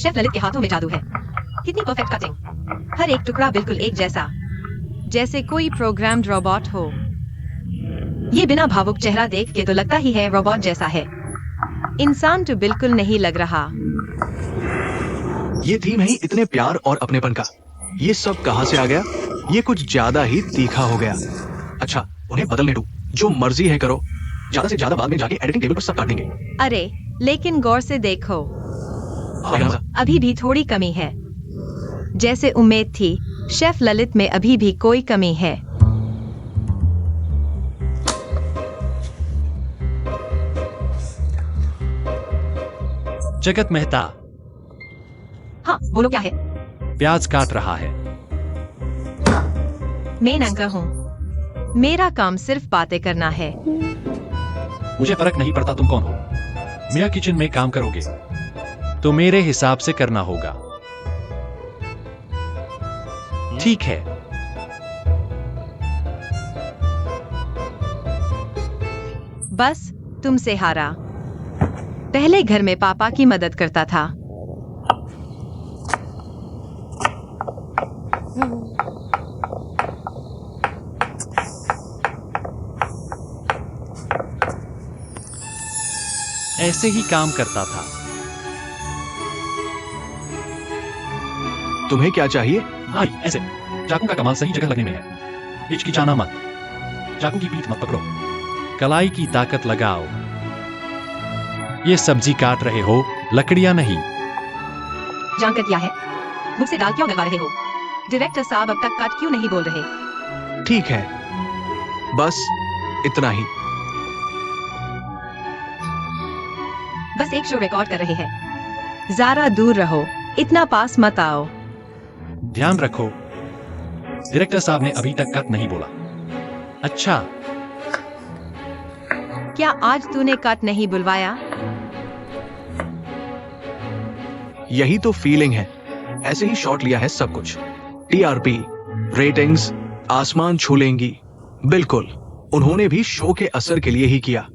Chef Lalit के हाथों में जादू है। कितनी परफेक्ट कटिंग, हर एक टुकड़ा बिल्कुल एक जैसा, जैसे कोई प्रोग्राम्ड रोबोट हो। ये बिना भावुक चेहरा देख के तो लगता ही है रोबोट जैसा है, इंसान तो बिल्कुल नहीं लग रहा। ये थीम है ही इतने प्यार और अपनेपन का। ये सब कहाँ से आ गया? ये कुछ ज्यादा ही तीखा हो गया। अच्छा, उन्हें बदलने दो, जो मर्जी है करो। ज्यादा से ज्यादा बाद में जाके एडिटिंग टेबल पर सब काट देंगे। अरे लेकिन गौर से देखो, हाँ, अभी भी थोड़ी कमी है। जैसे उम्मीद थी, शेफ ललित में अभी भी कोई कमी है। जगत मेहता हाँ बोलो, क्या है? प्याज काट रहा है। मैं एंकर हूँ, मेरा काम सिर्फ बातें करना है। मुझे फर्क नहीं पड़ता तुम कौन हो। मेरा किचन में काम करोगे तो मेरे हिसाब से करना होगा। ठीक है। बस तुमसे हारा। पहले घर में पापा की मदद करता था। ऐसे ही काम करता था। तुम्हें क्या चाहिए? भाई ऐसे चाकू का कमाल सही जगह लगने में है। हिचकिचाना मत, चाकू की पीठ मत पकड़ो, कलाई की ताकत लगाओ। ये सब्जी काट रहे हो, लकड़ियां नहीं। जानकर क्या है? मुझसे दाल क्यों गलवा रहे हो? डायरेक्टर साहब अब तक कट क्यों नहीं बोल रहे? ठीक है, बस इतना ही। बस एक शो रिकॉर्ड कर रहे हैं। जरा दूर रहो, इतना पास मत आओ। ध्यान रखो, डायरेक्टर साहब ने अभी तक कट नहीं बोला। अच्छा, क्या आज तूने कट नहीं बुलवाया? यही तो फीलिंग है। ऐसे ही शॉट लिया है सब कुछ। टीआरपी, रेटिंग्स आसमान छू लेंगी। बिल्कुल, उन्होंने भी शो के असर के लिए ही किया।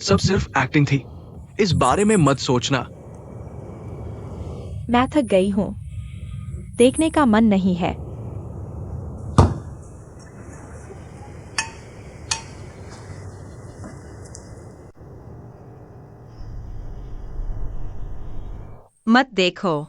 सब सिर्फ एक्टिंग थी। इस बारे में मत सोचना। मैं थक गई हूँ, देखने का मन नहीं है। मत देखो।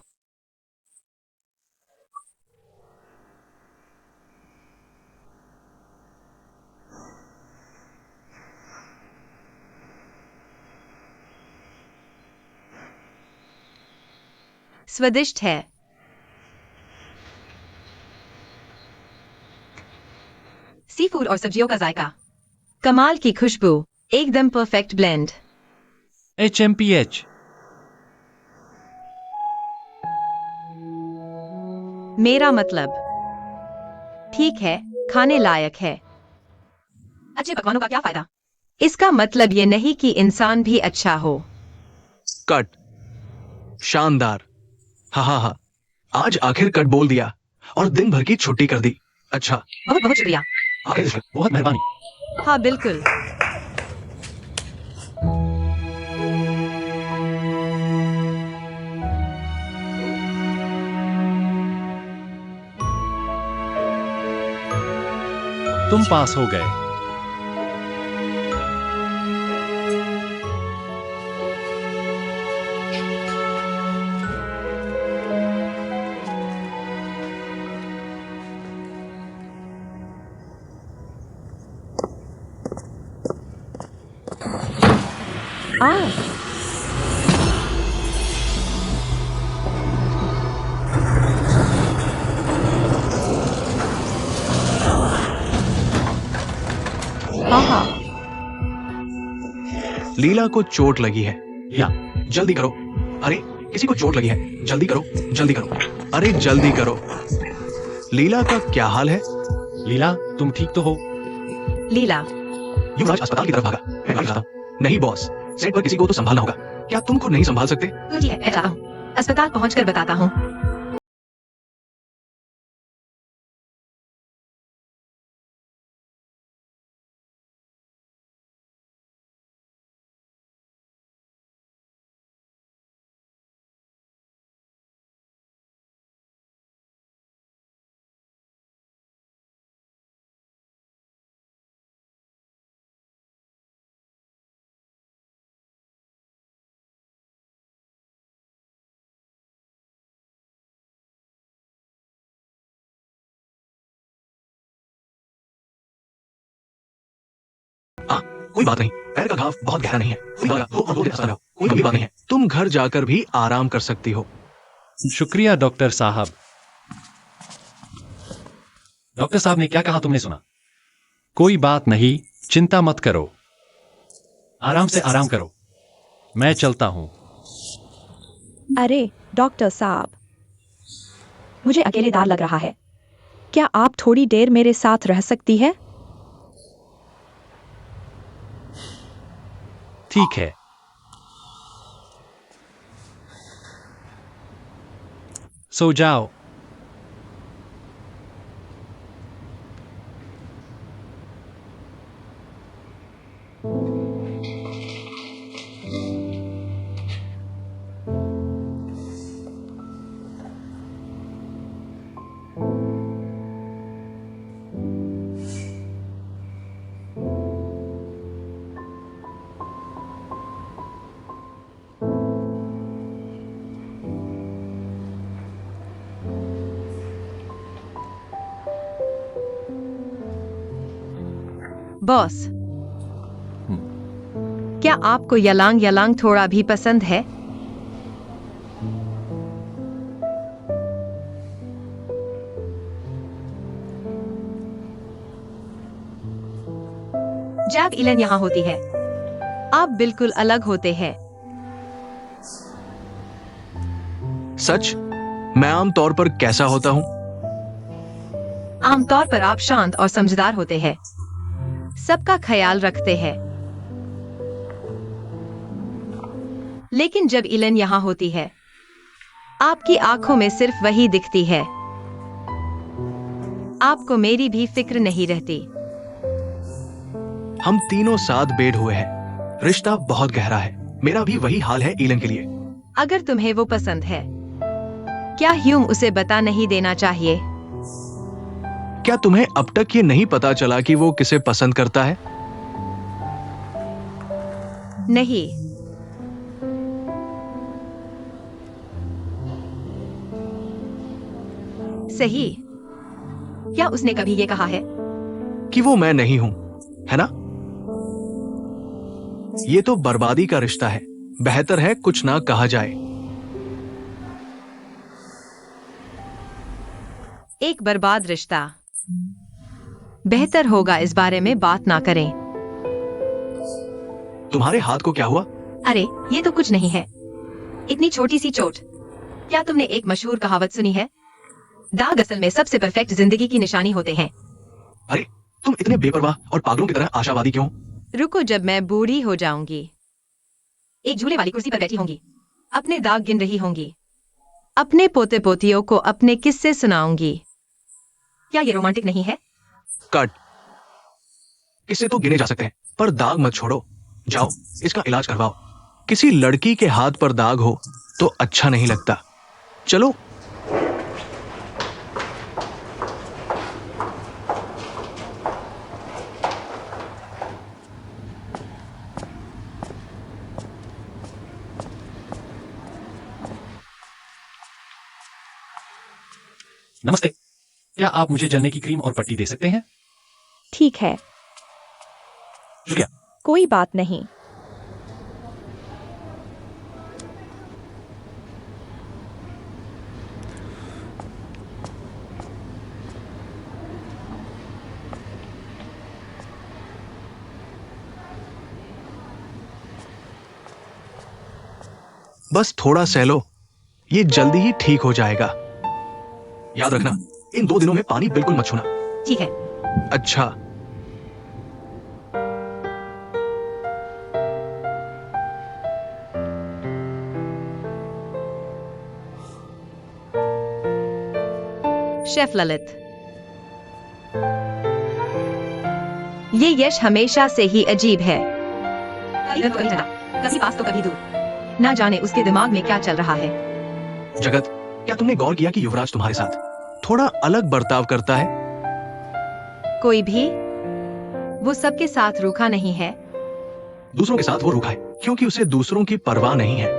स्वादिष्ट है। सी फूड और सब्जियों का जायका, कमाल की खुशबू, एकदम परफेक्ट ब्लेंड। HMPH। मेरा मतलब, ठीक है, खाने लायक है। अच्छे पकवानों का क्या फायदा? इसका मतलब ये नहीं कि इंसान भी अच्छा हो। कट, शानदार। हा हा हा, आज आखिर कट बोल दिया और दिन भर की छुट्टी कर दी। अच्छा, बहुत बहुत शुक्रिया। बहुत मेहरबानी। हाँ बिल्कुल। तुम पास हो गए। हाँ हाँ, लीला को चोट लगी है। या जल्दी करो। अरे, किसी को चोट लगी है। जल्दी करो, जल्दी करो। अरे जल्दी करो। लीला का क्या हाल है? लीला, तुम ठीक तो हो? लीला, युवराज अस्पताल की तरफ भागा। मैं गाड़ी चलाता हूं। नहीं बॉस, सेट पर किसी को तो संभालना होगा। क्या तुम खुद नहीं संभाल सकते? ठीक है, मैं जाता हूँ। अस्पताल पहुंचकर बताता हूँ। कोई बात नहीं, पैर का घाव बहुत गहरा नहीं है, कोई बात तो और 2 दिन हंसता रहो, कोई बात नहीं है, तुम घर जाकर भी आराम कर सकती हो। शुक्रिया डॉक्टर साहब। डॉक्टर साहब ने क्या कहा तुमने सुना? कोई बात नहीं, चिंता मत करो, आराम से आराम करो, मैं चलता हूं। अरे डॉक्टर साहब, मुझे अकेलेदार लग रहा है। क्या आप थोड़ी देर मेरे साथ रह सकती है? ठीक है। सो जाओ। बॉस, क्या आपको यलांग यलांग थोड़ा भी पसंद है? जब इलन यहाँ होती है, आप बिल्कुल अलग होते हैं। सच? मैं आमतौर पर कैसा होता हूँ? आमतौर पर आप शांत और समझदार होते हैं, सबका ख्याल रखते हैं। लेकिन जब इलन यहाँ होती है, आपकी आंखों में सिर्फ वही दिखती है। आपको मेरी भी फिक्र नहीं रहती। हम तीनों साथ बेड हुए हैं, रिश्ता बहुत गहरा है। मेरा भी वही हाल है ईलन के लिए। अगर तुम्हें वो पसंद है, क्या ह्यूम उसे बता नहीं देना चाहिए? क्या तुम्हें अब तक ये नहीं पता चला कि वो किसे पसंद करता है? नहीं। सही। क्या उसने कभी ये कहा है कि वो मैं नहीं हूं, है ना? ये तो बर्बादी का रिश्ता है। बेहतर है कुछ ना कहा जाए। एक बर्बाद रिश्ता। बेहतर होगा इस बारे में बात ना करें। तुम्हारे हाथ को क्या हुआ? अरे ये तो कुछ नहीं है, इतनी छोटी सी चोट। क्या तुमने एक मशहूर कहावत सुनी है, दाग असल में सबसे परफेक्ट जिंदगी की निशानी होते हैं। अरे तुम इतने बेपरवाह और पागलों की तरह आशावादी क्यों? रुको, जब मैं बूढ़ी हो जाऊंगी, एक झूले वाली कुर्सी पर बैठी होंगी, अपने दाग गिन रही होंगी, अपने पोते पोतियों को अपने किस्से सुनाऊंगी। क्या ये रोमांटिक नहीं है? कट। इससे तो गिने जा सकते हैं, पर दाग मत छोड़ो। जाओ इसका इलाज करवाओ। किसी लड़की के हाथ पर दाग हो तो अच्छा नहीं लगता। चलो। नमस्ते, क्या आप मुझे जलने की क्रीम और पट्टी दे सकते हैं? ठीक है, शुक्रिया। कोई बात नहीं। बस थोड़ा सहलो, ये जल्दी ही ठीक हो जाएगा। याद रखना, इन 2 दिनों में पानी बिल्कुल मत छूना। ठीक है। अच्छा। शेफ ललित, ये यश हमेशा से ही अजीब है। इधर तो कभी चला, कभी पास तो कभी दूर। ना जाने उसके दिमाग में क्या चल रहा है। जगत, क्या तुमने गौर किया कि युवराज तुम्हारे साथ थोड़ा अलग बर्ताव करता है? कोई भी वो सबके साथ रूखा नहीं है। दूसरों के साथ वो रूखा है क्योंकि उसे दूसरों की परवाह नहीं है,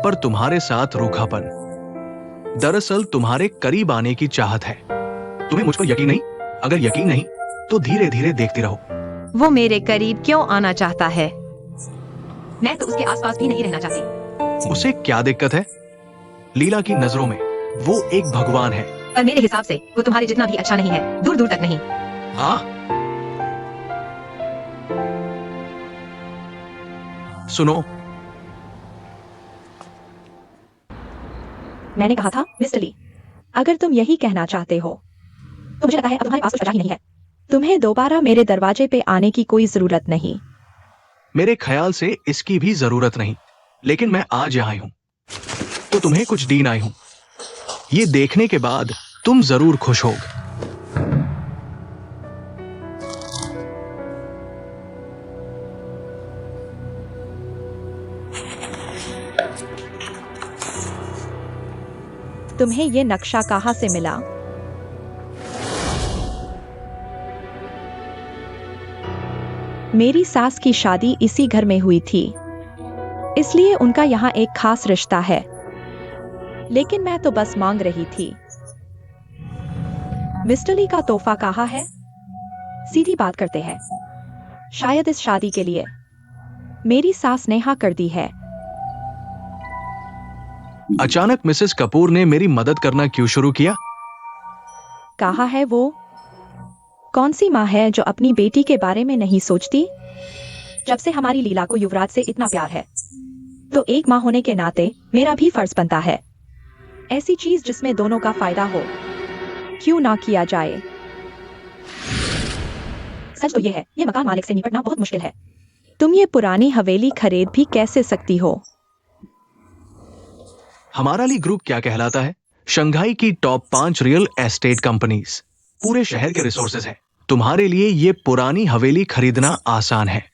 पर तुम्हारे साथ रूखापन दरअसल तुम्हारे करीब आने की चाहत है। तुम्हें मुझ पर यकीन नहीं? अगर यकीन नहीं तो धीरे धीरे देखते रहो। वो मेरे करीब क्यों आना चाहता है? मैं तो उसके आसपास भी नहीं रहना चाहती। उसे क्या दिक्कत है? लीला की नजरों में वो एक भगवान है। पर मेरे हिसाब से वो तुम्हारे जितना भी अच्छा नहीं है, दूर दूर तक नहीं। हाँ, सुनो, मैंने कहा था मिस्टर ली, अगर तुम यही कहना चाहते हो तो मुझे लगता है अब तुम्हारे पास कुछ बचा ही नहीं है। तुम्हें दोबारा मेरे दरवाजे पे आने की कोई जरूरत नहीं। मेरे ख्याल से इसकी भी जरूरत नहीं, लेकिन मैं आज यहाँ आई हूं तो तुम्हें कुछ दीन आई हूं। ये देखने के बाद तुम जरूर खुश होगे। तुम्हें ये नक्शा कहाँ से मिला? मेरी सास की शादी इसी घर में हुई थी, इसलिए उनका यहाँ एक खास रिश्ता है। लेकिन मैं तो बस मांग रही थी। मिस्टर ली का तोहफा कहाँ है? सीधी बात करते हैं। शायद इस शादी के लिए मेरी सास ने हाँ कर दी है। अचानक मिसेस कपूर ने मेरी मदद करना क्यों शुरू किया? कहाँ है वो? कौन सी माँ है जो अपनी बेटी के बारे में नहीं सोचती? जब से हमारी लीला को युवराज से इतना प्यार है, तो एक माँ होने के नाते मेरा भी फर्ज बनता है ऐसी चीज जिसमें दोनों का फायदा हो, क्यों ना किया जाए। सच तो ये है, ये मकान मालिक से निपटना बहुत मुश्किल है। तुम ये पुरानी हवेली खरीद भी कैसे सकती हो? हमारा ली ग्रुप क्या कहलाता है? शंघाई की टॉप 5 रियल एस्टेट कंपनीज। पूरे शहर के रिसोर्सेज हैं। तुम्हारे लिए ये पुरानी हवेली खरीदना आसान है,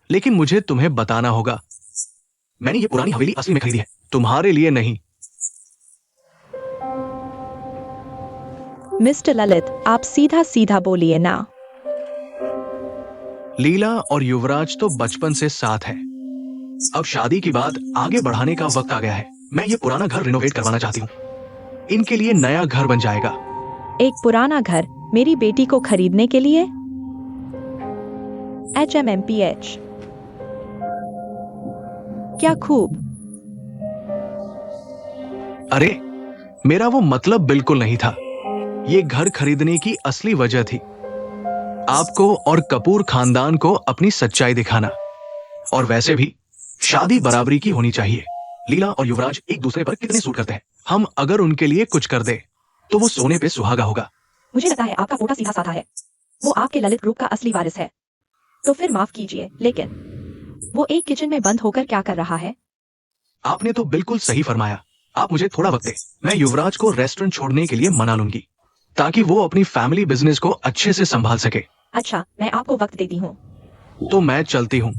लेकिन मुझे तुम्हें बताना होगा, मैंने ये पुरानी हवेली असली में खरीदी है, तुम्हारे लिए नहीं। मिस्टर ललित, आप सीधा सीधा बोलिए ना। लीला और युवराज तो बचपन से साथ है। अब शादी की बात आगे बढ़ाने का वक्त आ गया है। मैं ये पुराना घर रिनोवेट करवाना चाहती हूँ। इनके लिए नया घर बन जाएगा। एक पुराना घर मेरी बेटी को खरीदने के लिए? HMMPH, क्या खूब। अरे, मेरा वो मतलब बिल्कुल नहीं था। ये घर खरीदने की असली वजह थी आपको और कपूर खानदान को अपनी सच्चाई दिखाना। और वैसे भी शादी बराबरी की होनी चाहिए। लीला और युवराज एक दूसरे पर कितने सूट करते हैं। हम अगर उनके लिए कुछ कर दे तो वो सोने पे सुहागा होगा। मुझे लगता है आपका फोटा सीधा साधा है। वो आपके ललित ग्रुप का असली वारिस है। तो फिर माफ कीजिए, लेकिन वो एक किचन में बंद होकर क्या कर रहा है? आपने तो बिल्कुल सही फरमाया। आप मुझे थोड़ा वक्त दें। मैं युवराज को रेस्टोरेंट छोड़ने के लिए मना लूंगी, ताकि वो अपनी फैमिली बिजनेस को अच्छे से संभाल सके। अच्छा, मैं आपको वक्त देती हूँ। तो मैं चलती हूँ।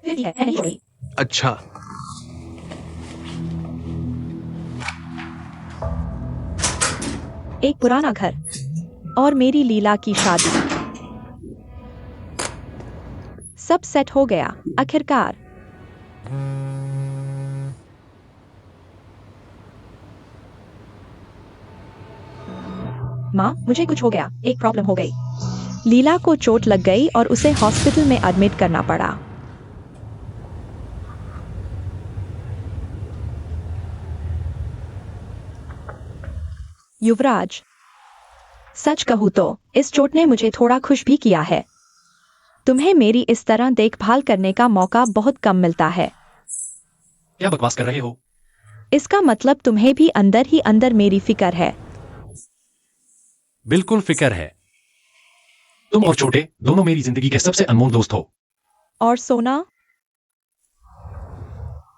फिर भी है, मैं नहीं छोड़ी। अच्छा, एक पुराना घर और मेरी लीला की शादी, सब सेट हो गया आखिरकार। माँ, मुझे कुछ हो गया, एक प्रॉब्लम हो गई। लीला को चोट लग गई और उसे हॉस्पिटल में एडमिट करना पड़ा। युवराज, सच कहूं तो इस चोट ने मुझे थोड़ा खुश भी किया है। तुम्हें मेरी इस तरह देखभाल करने का मौका बहुत कम मिलता है। क्या बकवास कर रहे हो? इसका मतलब तुम्हें भी अंदर ही अंदर मेरी फिक्र है। बिल्कुल फिक्र है। तुम और छोटे दोनों मेरी जिंदगी के सबसे अनमोल दोस्त हो। और सोना,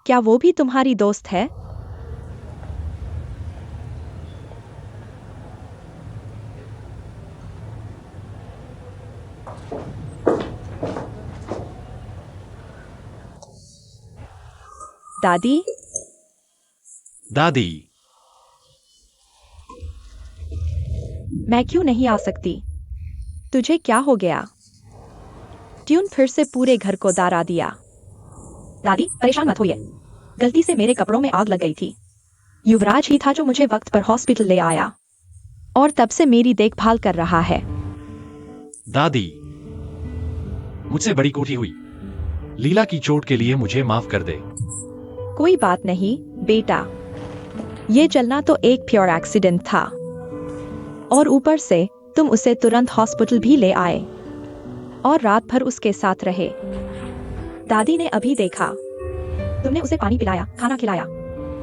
क्या वो भी तुम्हारी दोस्त है? दादी, दादी, मैं क्यों नहीं आ सकती? तुझे क्या हो गया? ट्यून फिर से पूरे घर को दारा दिया। दादी, परेशान मत होइए। गलती से मेरे कपड़ों में आग लग गई थी। युवराज ही था जो मुझे वक्त पर हॉस्पिटल ले आया और तब से मेरी देखभाल कर रहा है। दादी, मुझसे बड़ी कोठी हुई। लीला की चोट के लिए मुझे माफ कर दे। कोई बात नहीं बेटा, ये जलना तो एक प्योर एक्सीडेंट था, और ऊपर से तुम उसे तुरंत हॉस्पिटल भी ले आए और रात भर उसके साथ रहे। दादी ने अभी देखा, तुमने उसे पानी पिलाया, खाना खिलाया।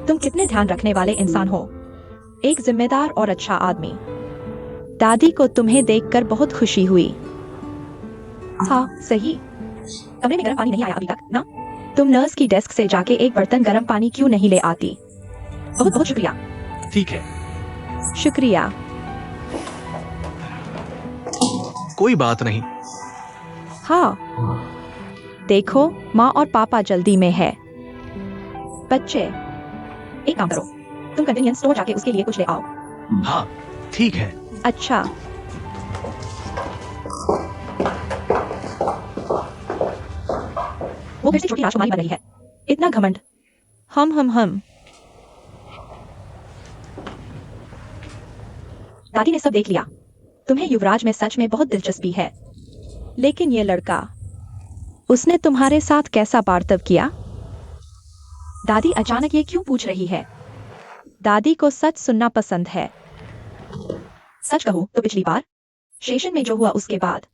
तुम कितने ध्यान रखने वाले इंसान हो, एक जिम्मेदार और अच्छा आदमी। दादी को तुम्हें देखकर बहुत खुशी हुई। हाँ सही, कमरे में गर्म पानी नहीं आया अभी तक ना? तुम नर्स की डेस्क से जाके एक बर्तन गर्म पानी क्यों नहीं ले आती? बहुत बहुत शुक्रिया। ठीक है। शुक्रिया। कोई बात नहीं। हाँ, देखो माँ और पापा जल्दी में है। बच्चे, एक काम करो, तुम कन्वीनियंस स्टोर जाके उसके लिए कुछ ले आओ। हाँ ठीक है। अच्छा। वो फिर से छोटी राजकुमारी बन रही है, इतना घमंड। हम दादी ने सब देख लिया। तुम्हें युवराज में सच में बहुत दिलचस्पी है, लेकिन ये लड़का, उसने तुम्हारे साथ कैसा बर्ताव किया? दादी अचानक ये क्यों पूछ रही है? दादी को सच सुनना पसंद है। सच कहूं तो पिछली बार स्टेशन में जो हुआ उसके बाद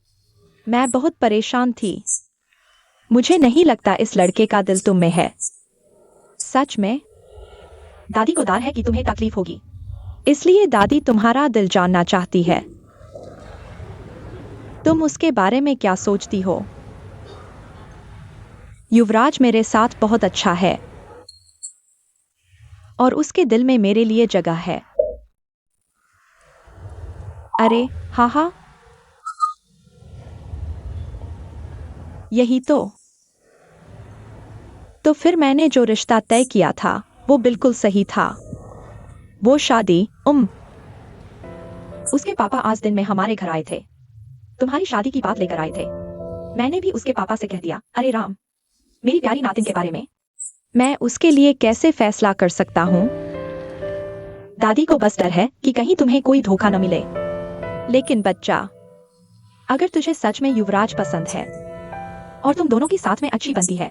मैं बहुत परेशान थी। मुझे नहीं लगता इस लड़के का दिल तुम में है। सच में दादी को डर है कि तुम्हें तकलीफ होगी, इसलिए दादी तुम्हारा दिल जानना चाहती है। तुम उसके बारे में क्या सोचती हो? युवराज मेरे साथ बहुत अच्छा है और उसके दिल में मेरे लिए जगह है। अरे हाँ, यही तो फिर मैंने जो रिश्ता तय किया था वो बिल्कुल सही था। वो शादी उसके पापा आज दिन में हमारे घर आए थे, तुम्हारी शादी की बात लेकर आए थे। मैंने भी उसके पापा से कह दिया, अरे राम, मेरी प्यारी नातिन के बारे में मैं उसके लिए कैसे फैसला कर सकता हूँ? दादी को बस डर है कि कहीं तुम्हें कोई धोखा न मिले। लेकिन बच्चा, अगर तुझे सच में युवराज पसंद है और तुम दोनों की साथ में अच्छी बनती है,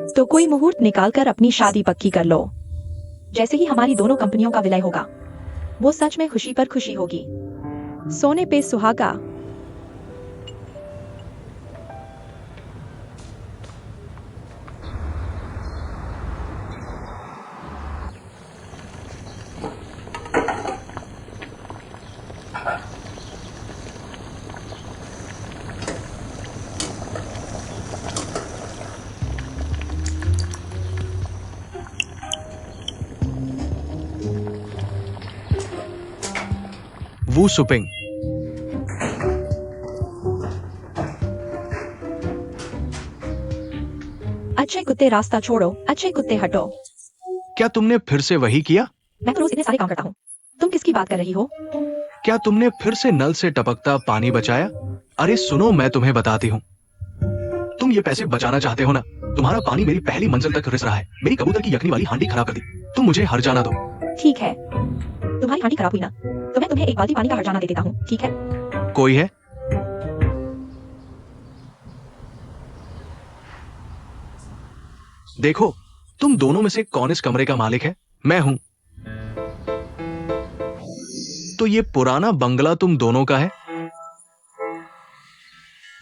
तो कोई मुहूर्त निकालकर अपनी शादी पक्की कर लो। जैसे ही हमारी दोनों कंपनियों का विलय होगा, वो सच में खुशी पर खुशी होगी। सोने पे सुहागा। वू सुपिंग। अच्छे कुत्ते रास्ता छोड़ो, अच्छे कुत्ते हटो। क्या तुमने फिर से वही किया? मैं तो रोज इतने सारे काम करता हूँ, तुम किसकी बात कर रही हो? क्या तुमने फिर से नल से टपकता पानी बचाया? अरे सुनो, मैं तुम्हें बताती हूँ, तुम ये पैसे बचाना चाहते हो ना? तुम्हारा पानी मेरी पहली मंजिल तक रिस रहा है। मेरी कबूतर की यखनी वाली हांडी खराब कर दी। तुम मुझे हर जाना दो। ठीक है, तुम्हारी हांडी खराब हुई ना, तो मैं तुम्हें एक बाल्टी पानी का हर्जाना दे देता हूँ, ठीक है? कोई है? देखो, तुम दोनों में से कौन इस कमरे का मालिक है? मैं हूं। तो ये पुराना बंगला तुम दोनों का है?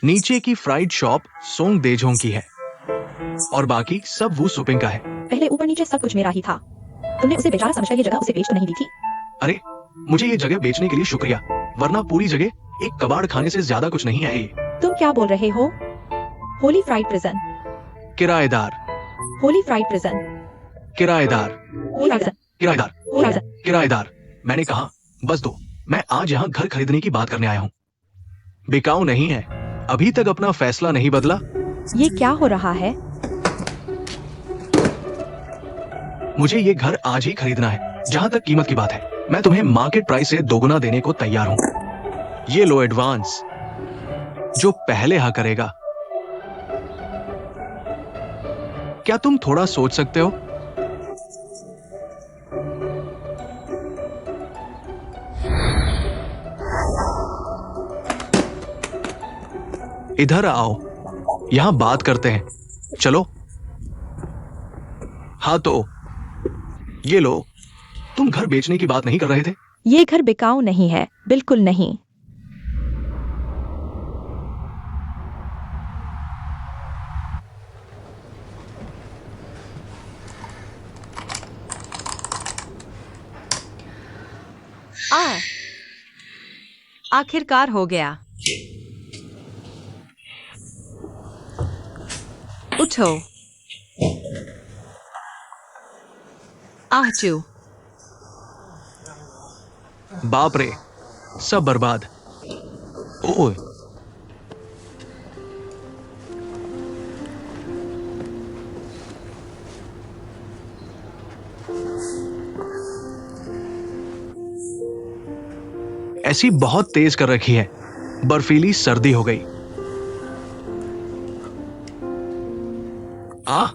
नीचे की फ्राइड शॉप सोंग देजोंग की है और बाकी सब वू सुपिंग का है। पहले ऊपर नीचे सब कुछ मेरा ही था। तुमने उसे बेचारा समझकर ये जगह उसे बेच तो नहीं दी थी? अरे, मुझे ये जगह बेचने के लिए शुक्रिया, वरना पूरी जगह एक कबाड़ खाने से ज्यादा कुछ नहीं है ये। तुम क्या बोल रहे हो? Holy fried prison. किराएदार। Holy fried prison. किराएदार। Holy fried prison. किराएदार। Holy fried prison. किराएदार। मैंने कहा बस दो, मैं आज यहाँ घर खरीदने की बात करने आया हूँ। बिकाऊ नहीं है। अभी तक अपना फैसला नहीं बदला? ये क्या हो रहा है? मुझे ये घर आज ही खरीदना है। जहां तक कीमत की बात है, मैं तुम्हें मार्केट प्राइस से दोगुना देने को तैयार हूं। ये लो एडवांस, जो पहले हाँ करेगा। क्या तुम थोड़ा सोच सकते हो? इधर आओ। यहां बात करते हैं, चलो। हाँ तो ये लो, तुम घर बेचने की बात नहीं कर रहे थे? ये घर बिकाऊ नहीं है, बिल्कुल नहीं। आखिरकार हो गया। उठो। आहचू। बाप रे, सब बर्बाद। ओए, ऐसी बहुत तेज कर रखी है, बर्फीली सर्दी हो गई। आ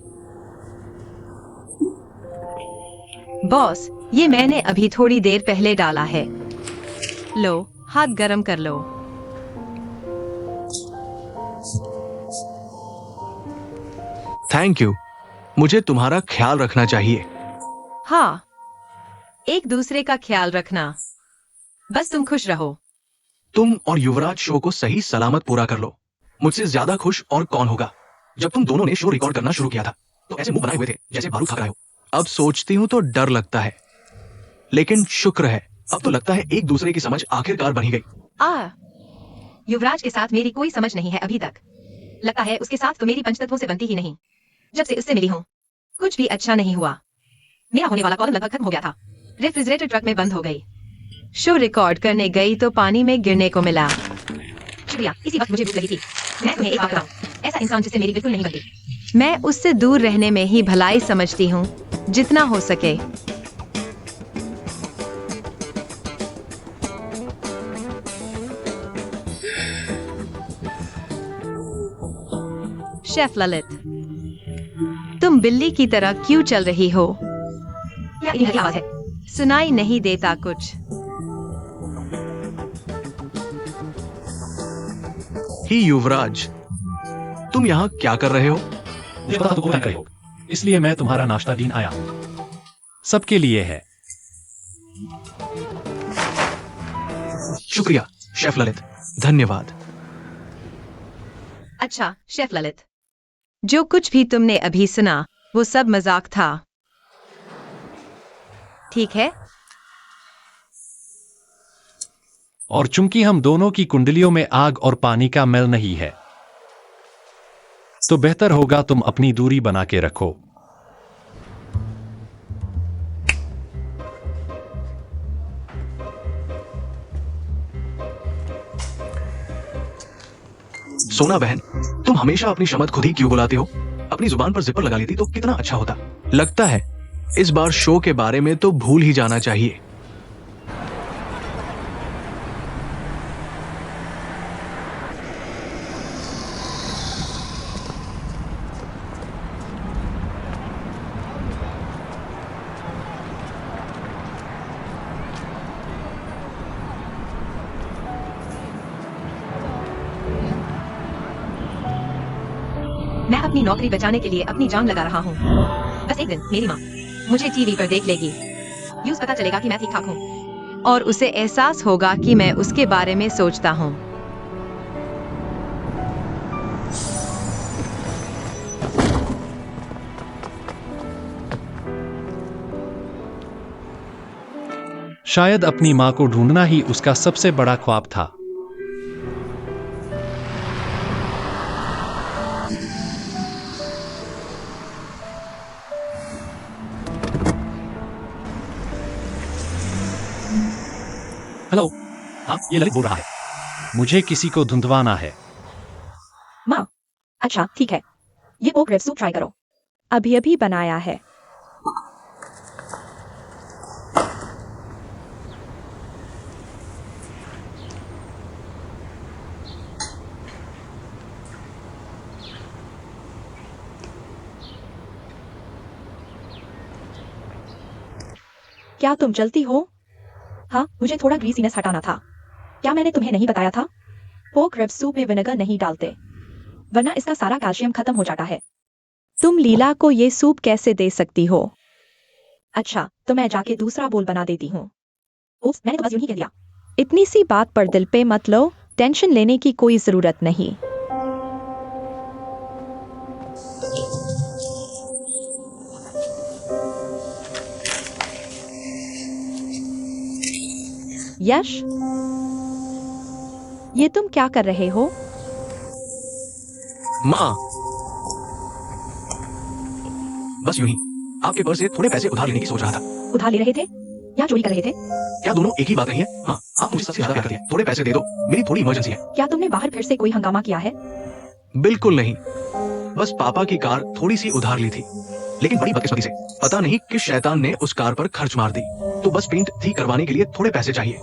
बॉस, ये मैंने अभी थोड़ी देर पहले डाला है। लो, हाथ गरम कर लो। थैंक यू, मुझे तुम्हारा ख्याल रखना चाहिए। हाँ, एक दूसरे का ख्याल रखना। बस तुम खुश रहो। तुम और युवराज शो को सही सलामत पूरा कर लो। मुझसे ज्यादा खुश और कौन होगा। जब तुम दोनों ने शो रिकॉर्ड करना शुरू किया था तो ऐसे मुंह बनाए हुए थे जैसे बारूद खा रहे हो। अब सोचती हूँ तो डर लगता है, लेकिन शुक्र है अब तो लगता है एक दूसरे की समझ आखिरकार बन ही गई। युवराज के साथ मेरी कोई समझ नहीं है अभी तक। लगता है उसके साथ तो मेरी पंचतत्वों से बनती ही नहीं। जब से उससे मिली हूँ कुछ भी अच्छा नहीं हुआ। मेरा होने वाला कॉलम लगभग खत्म हो गया था। रेफ्रिजरेटर ट्रक में बंद हो गई। शो रिकॉर्ड करने गई तो पानी में गिरने को मिला। शुक्रिया, इसी वक्त मुझे भूख लगी थी। मैं तुम्हें एक बात बताऊं, ऐसा इंसान जिससे मेरी बिल्कुल नहीं बनती। मैं उससे दूर रहने में ही भलाई समझती हूँ, जितना हो सके। शेफ ललित, तुम बिल्ली की तरह क्यों चल रही हो? क्या इतनी आवाज है? सुनाई नहीं देता कुछ। ही युवराज, तुम यहाँ क्या कर रहे हो? मुझे पता तो कर रहे हो, इसलिए मैं तुम्हारा नाश्ता देने आया हूं। सबके लिए है। शुक्रिया शेफ ललित, धन्यवाद। अच्छा शेफ ललित, जो कुछ भी तुमने अभी सुना वो सब मजाक था, ठीक है? और चूंकि हम दोनों की कुंडलियों में आग और पानी का मेल नहीं है, तो बेहतर होगा तुम अपनी दूरी बना के रखो। सोना बहन, तुम हमेशा अपनी शमत खुद ही क्यों बुलाती हो? अपनी जुबान पर जिपर लगा लेती तो कितना अच्छा होता। लगता है इस बार शो के बारे में तो भूल ही जाना चाहिए। मैं अपनी नौकरी बचाने के लिए अपनी जान लगा रहा हूँ। बस एक दिन मेरी माँ मुझे टीवी पर देख लेगी। यूं पता चलेगा कि मैं ठीक ठाक हूँ और उसे एहसास होगा कि मैं उसके बारे में सोचता हूँ। शायद अपनी मां को ढूंढना ही उसका सबसे बड़ा ख्वाब था। हेलो, हाँ, ये ललित बोल रहा है। मुझे किसी को धुंधवाना है। माँ, अच्छा ठीक है, ये पोक रेब सूप ट्राई करो। अभी अभी बनाया है। क्या तुम जलती हो? हाँ, मुझे थोड़ा ग्रीसीनेस हटाना था। क्या मैंने तुम्हें नहीं बताया था? पोक रेब सूप में विनेगर नहीं डालते। वरना इसका सारा कैल्शियम खत्म हो जाता है। तुम लीला को ये सूप कैसे दे सकती हो? अच्छा, तो मैं जाके दूसरा बोल बना देती हूँ। उफ, मैंने तो बस यूं ही कह दिया। इतनी सी बात पर दिल पे मत लो, टेंशन लेने की कोई जरूरत नहीं। यश, ये तुम क्या कर रहे हो? माँ, बस यूं ही आपके पर्स से थोड़े पैसे उधार लेने की सोच रहा था। उधार ले रहे थे या चोरी कर रहे थे? क्या दोनों एक ही बात नहीं है? हाँ, आप मुझे सबसे ज्यादा प्यार करती हैं। थोड़े पैसे दे दो, मेरी थोड़ी इमरजेंसी है। क्या तुमने बाहर फिर से कोई हंगामा किया है? बिल्कुल नहीं, बस पापा की कार थोड़ी सी उधार ली थी, लेकिन बड़ी बदकिस्मती से पता नहीं किस शैतान ने उस कार पर खर्च मार दी, तो बस पेंट ठीक करवाने के लिए थोड़े पैसे चाहिए।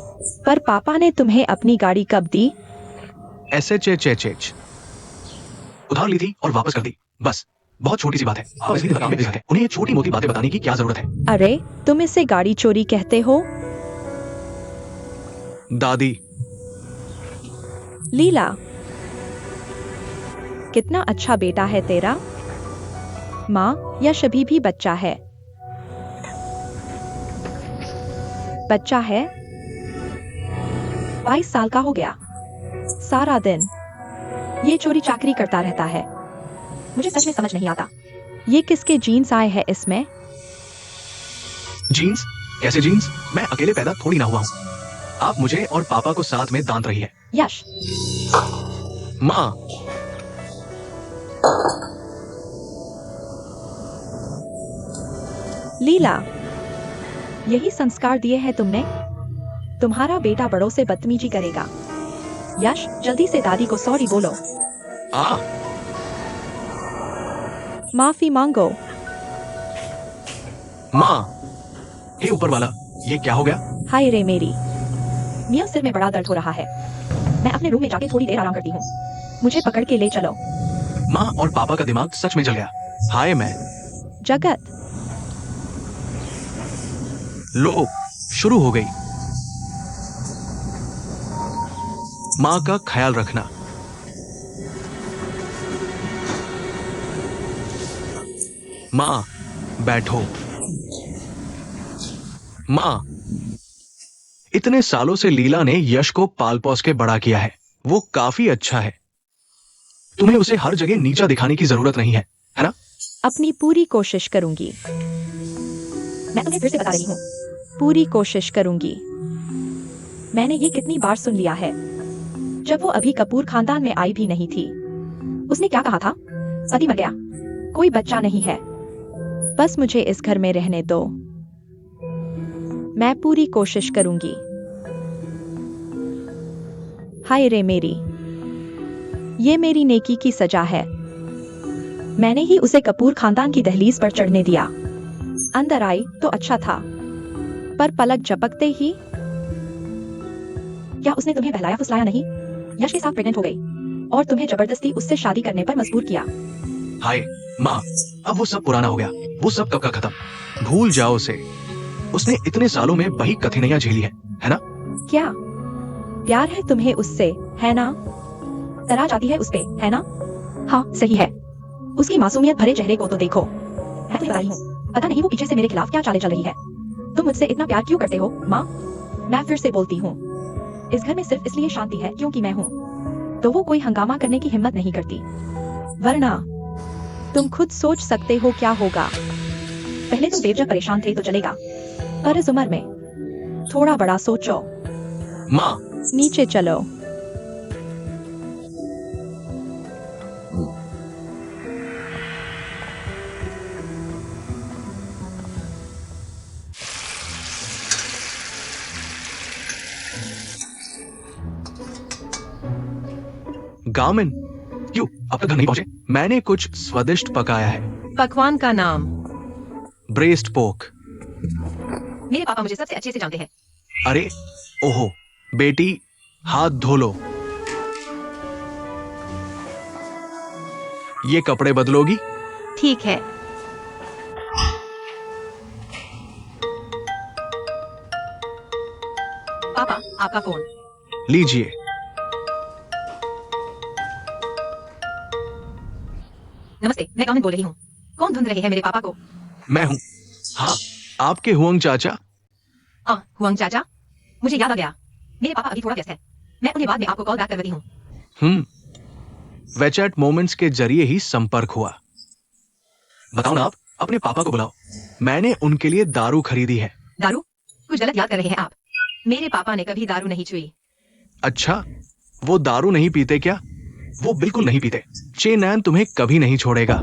पर पापा ने तुम्हें अपनी गाड़ी कब दी? SHHH उधार ली थी और वापस कर दी, बस। बहुत छोटी सी बात है। आप इसलिए काम में बिजी थे। उन्हें ये छोटी मोटी बातें बताने की क्या जरूरत है? अरे, तुम इसे गाड़ी चोरी कहते हो? दादी, लीला, कितना अच्छा बेटा है तेरा। माँ, यश अभी भी बच्चा है। बच्चा है, 22 साल का हो गया। सारा दिन ये चोरी चाकरी करता रहता है। मुझे सच में समझ नहीं आता, ये किसके जीन्स आए हैं इसमें? जीन्स? कैसे जीन्स? मैं अकेले पैदा थोड़ी ना हुआ हूँ। आप मुझे और पापा को साथ में दांत रही है। यश, माँ, लीला, यही संस्कार दिए हैं तुमने? तुम्हारा बेटा बड़ों से बदतमीजी करेगा। यश, जल्दी से दादी को सॉरी बोलो। माफी मांगो। माँ, हे ऊपर वाला, ये क्या हो गया? हाय रे मेरी, मियाँ सिर में बड़ा दर्द हो रहा है। मैं अपने रूम में जाके थोड़ी देर आराम करती हूँ। मुझे पकड़ के ले चलो। माँ और पापा का दिमाग सच में जल गया। हाय मैं। जगत, लो, शुरू हो गई। माँ का ख्याल रखना। माँ, बैठो। माँ, इतने सालों से लीला ने यश को पाल पोस के बड़ा किया है। वो काफी अच्छा है। तुम्हें उसे हर जगह नीचा दिखाने की जरूरत नहीं है, है ना? अपनी पूरी कोशिश करूंगी। मैं तुम्हें फिर से बता रही हूँ, पूरी कोशिश करूंगी। मैंने ये कितनी बार सुन लिया है। जब वो अभी कपूर खानदान में आई भी नहीं थी, उसने क्या कहा था? पति मर गया, कोई बच्चा नहीं है, बस मुझे इस घर में रहने दो। मैं पूरी कोशिश करूंगी। हाय रे मेरी, ये मेरी नेकी की सजा है। मैंने ही उसे कपूर खानदान की दहलीज पर चढ़ने दिया। अंदर आई तो अच्छा था, पर पलक झपकते ही। क्या उसने तुम्हें बहलाया फुसलाया नहीं? यश के साथ प्रेग्नेंट हो गई और तुम्हें जबरदस्ती उससे शादी करने पर मजबूर किया। हाय माँ, अब वो सब पुराना हो गया। वो सब कब का खत्म। भूल जाओ उसे। उसने इतने सालों में वही कठिनाइयां झेली है ना? क्या प्यार है तुम्हें उससे, है ना? तरह जाती है उसपे, है ना? हाँ, सही है। उसकी मासूमियत भरे चेहरे को तो देखो। मैं तुम्हें बता रही हूँ, पता नहीं वो पीछे से मेरे खिलाफ क्या चालें चल रही है। तुम मुझसे इतना प्यार क्यों करते हो माँ? मैं फिर से बोलती हूँ, इस घर में सिर्फ इसलिए शांति है क्योंकि मैं हूँ, तो वो कोई हंगामा करने की हिम्मत नहीं करती। वरना तुम खुद सोच सकते हो क्या होगा। पहले तुम बेवजह परेशान थे तो चलेगा, पर इस उम्र में थोड़ा बड़ा सोचो। माँ, नीचे चलो। गामिन, क्यों अब तक घर नहीं पहुंचे? मैंने कुछ स्वादिष्ट पकाया है। पकवान का नाम? ब्रेस्ट पोक। मेरे पापा मुझे सबसे अच्छे से जानते हैं। अरे ओहो, बेटी हाथ धो लो। ये कपड़े बदलोगी? ठीक है। पापा, आपका फोन। लीजिए। नमस्ते, मैं कॉमन बोल रही हूँ। कौन ढूंढ रहे हैं मेरे पापा को? मैं हूँ। हाँ, आपके हुआंग चाचा। हुआंग चाचा, मुझे याद आ गया। मेरे पापा अभी थोड़ा व्यस्त है। मैं उन्हें बाद में आपको कॉल बैक कर रही हूँ। वेचैट मोमेंट्स के जरिए ही संपर्क हुआ। बताओ ना, आप अपने पापा को बुलाओ। मैंने उनके लिए दारू खरीदी है। दारू? कुछ गलत याद कर रहे हैं आप। मेरे पापा ने कभी दारू नहीं छुई। अच्छा, वो दारू नहीं पीते क्या? वो बिल्कुल नहीं पीते। चेन नैन तुम्हें कभी नहीं छोड़ेगा।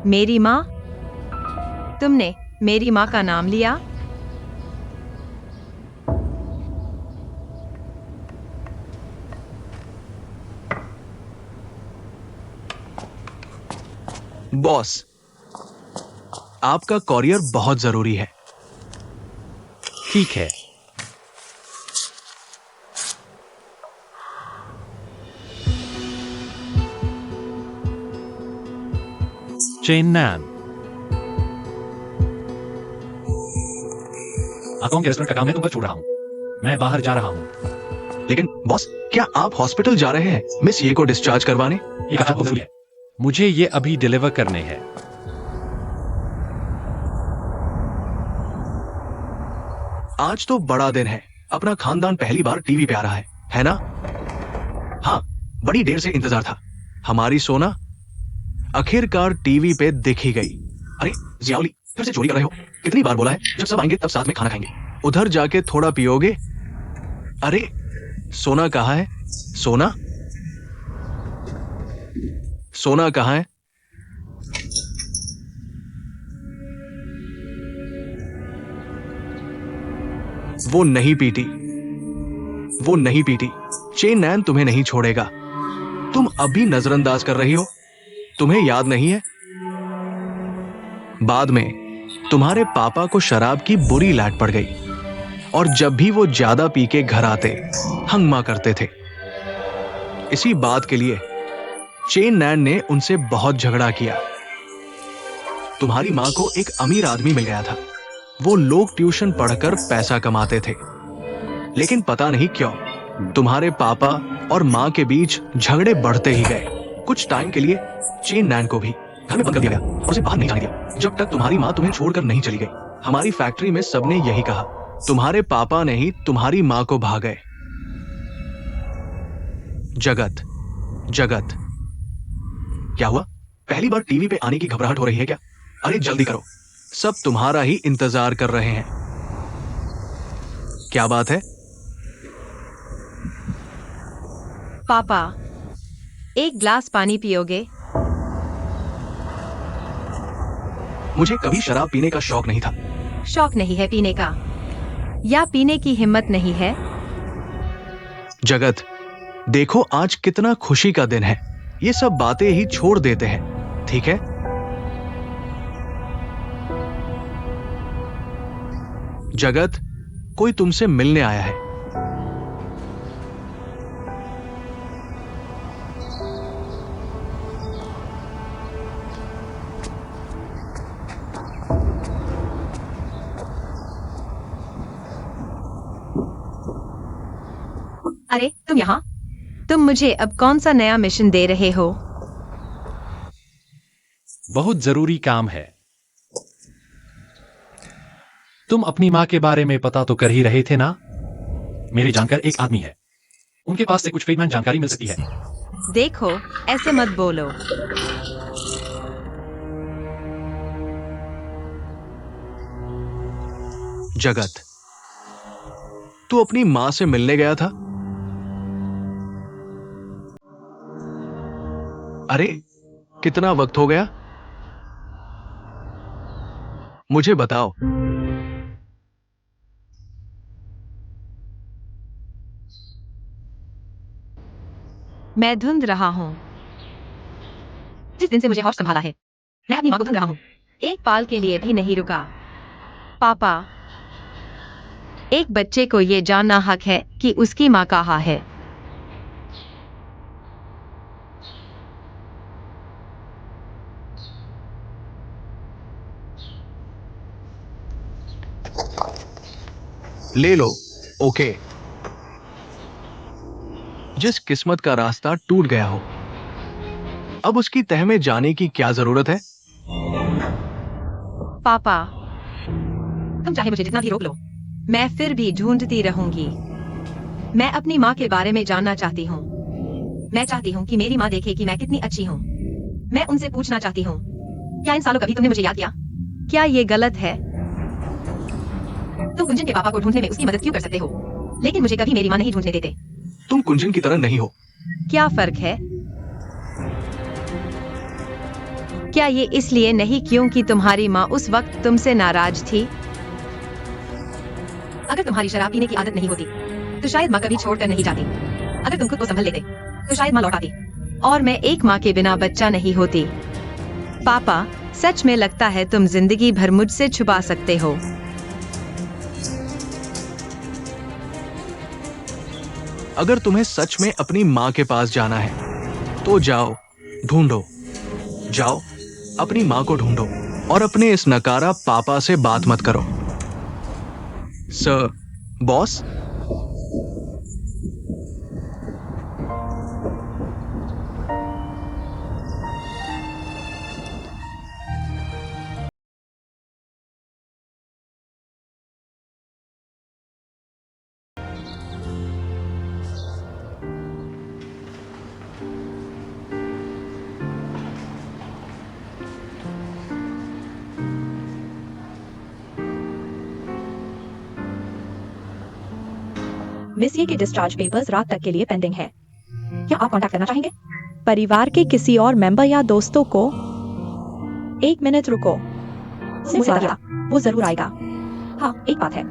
मेरी माँ? तुमने मेरी माँ का नाम लिया? बॉस, आपका कॉरियर बहुत जरूरी है। ठीक है। चेन्नन, आकोंग के रेस्टोरेंट का काम मैं तुम पर छोड़ रहा हूं। मैं बाहर जा रहा हूं। लेकिन बॉस, क्या आप हॉस्पिटल जा रहे हैं मिस ये को डिस्चार्ज करवाने? ये अच्छा बहुत जरूरी है। मुझे ये अभी डिलीवर करने हैं। आज तो बड़ा दिन है। अपना खानदान पहली बार टीवी पे आ रहा है ना? हाँ, बड़ी देर से इंतजार था। हमारी सोना आखिरकार टीवी पे दिख ही गई। अरे जियाउली, फिर से चोरी कर रहे हो? कितनी बार बोला है, जब सब आएंगे तब साथ में खाना खाएंगे। उधर जाके थोड़ा पियोगे? अरे सोना कहाँ है? सोना, सोना कहाँ है? वो नहीं पीटी, वो नहीं पीटी। चेन नैन तुम्हें नहीं छोड़ेगा। तुम अभी नजरअंदाज कर रही हो। तुम्हें याद नहीं है? बाद में तुम्हारे पापा को शराब की बुरी लत पड़ गई और जब भी वो ज्यादा पी के घर आते हंगमा करते थे। इसी बात के लिए चेन नैन ने उनसे बहुत झगड़ा किया। तुम्हारी मां को एक अमीर आदमी मिल गया था। वो लोग ट्यूशन पढ़कर पैसा कमाते थे, लेकिन पता नहीं क्यों तुम्हारे पापा और मां के बीच झगड़े बढ़ते ही गए। कुछ टाइम के लिए चेन नैन को भी घर में बंद कर दिया गया और उसे बाहर नहीं जाने दिया, जब तक तुम्हारी मां तुम्हें छोड़कर नहीं चली गई। हमारी फैक्ट्री में सबने यही कहा, तुम्हारे पापा ने ही तुम्हारी मां को भाग गए। जगत, जगत, क्या हुआ? पहली बार टीवी पे आने की घबराहट हो रही है क्या? अरे जल्दी करो, सब तुम्हारा ही इंतजार कर रहे हैं। क्या बात है? पापा, एक ग्लास पानी पियोगे? मुझे कभी शराब पीने का शौक नहीं था। शौक नहीं है पीने का, या पीने की हिम्मत नहीं है? जगत, देखो आज कितना खुशी का दिन है। ये सब बातें ही छोड़ देते हैं, ठीक है? जगत, कोई तुमसे मिलने आया है। अरे तुम यहाँ? तुम मुझे अब कौन सा नया मिशन दे रहे हो? बहुत जरूरी काम है। तुम अपनी मां के बारे में पता तो कर ही रहे थे ना? मेरे जानकार एक आदमी है, उनके पास से कुछ फ्रीडमैन जानकारी मिल सकती है। देखो, ऐसे मत बोलो। जगत, तू अपनी मां से मिलने गया था? अरे कितना वक्त हो गया? मुझे बताओ। मैं ढूंढ रहा हूँ। जिस दिन से मुझे हौश संभाला है, मैं अपनी माँ को ढूंढ रहा हूँ। एक पाल के लिए भी नहीं रुका। पापा, एक बच्चे को ये जानना हक है कि उसकी माँ कहाँ है। ले लो। ओके, जिस किस्मत का रास्ता टूट गया हो, अब उसकी तह में जाने की क्या जरूरत है? पापा, तुम चाहे मुझे जितना भी रोक लो, मैं फिर भी ढूंढती रहूंगी। मैं अपनी माँ के बारे में जानना चाहती हूँ। मैं चाहती हूँ कि मेरी माँ देखे कि मैं कितनी अच्छी हूँ। मैं उनसे पूछना चाहती हूँ, क्या इन सालों कभी तुमने मुझे याद किया? क्या ये गलत है? तुम कुंजन के पापा को ढूंढने में उसकी मदद क्यों कर सकते हो, लेकिन मुझे कभी मेरी माँ नहीं ढूंढने देते? तुम कुंजन की तरह नहीं हो। क्या फर्क है? क्या ये इसलिए नहीं क्योंकि तुम्हारी माँ उस वक्त तुमसे नाराज थी? अगर तुम्हारी शराब पीने की आदत नहीं होती तो शायद माँ कभी छोड़कर नहीं जाती। अगर तुम खुद को संभल लेते तो शायद माँ लौट आती और मैं एक माँ के बिना बच्चा नहीं होती। पापा, सच में लगता है तुम जिंदगी भर मुझसे छुपा सकते हो। अगर तुम्हें सच में अपनी माँ के पास जाना है तो जाओ, ढूंढो। जाओ, अपनी माँ को ढूंढो और अपने इस नकारा पापा से बात मत करो। Sir, boss. मिस ये के डिस्चार्ज पेपर्स रात तक के लिए पेंडिंग है। क्या आप कांटेक्ट करना चाहेंगे? परिवार के किसी और मेंबर या दोस्तों को? 1 मिनट रुको, मुझे लगा वो जरूर आएगा। हाँ, एक बात है,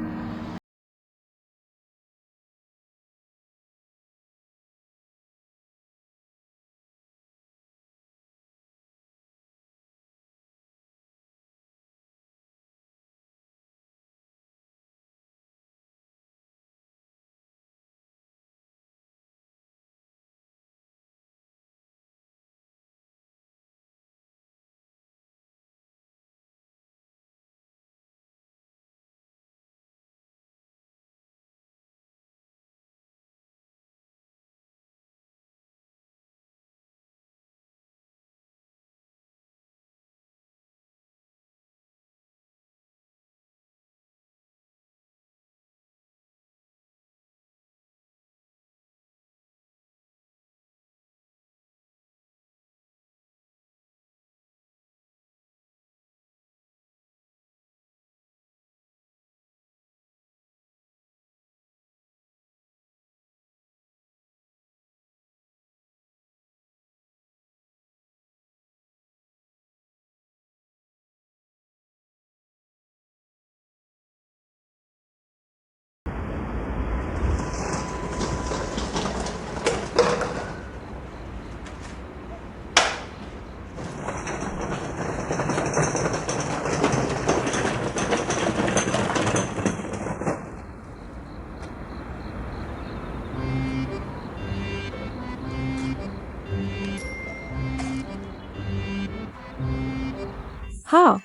हाँ,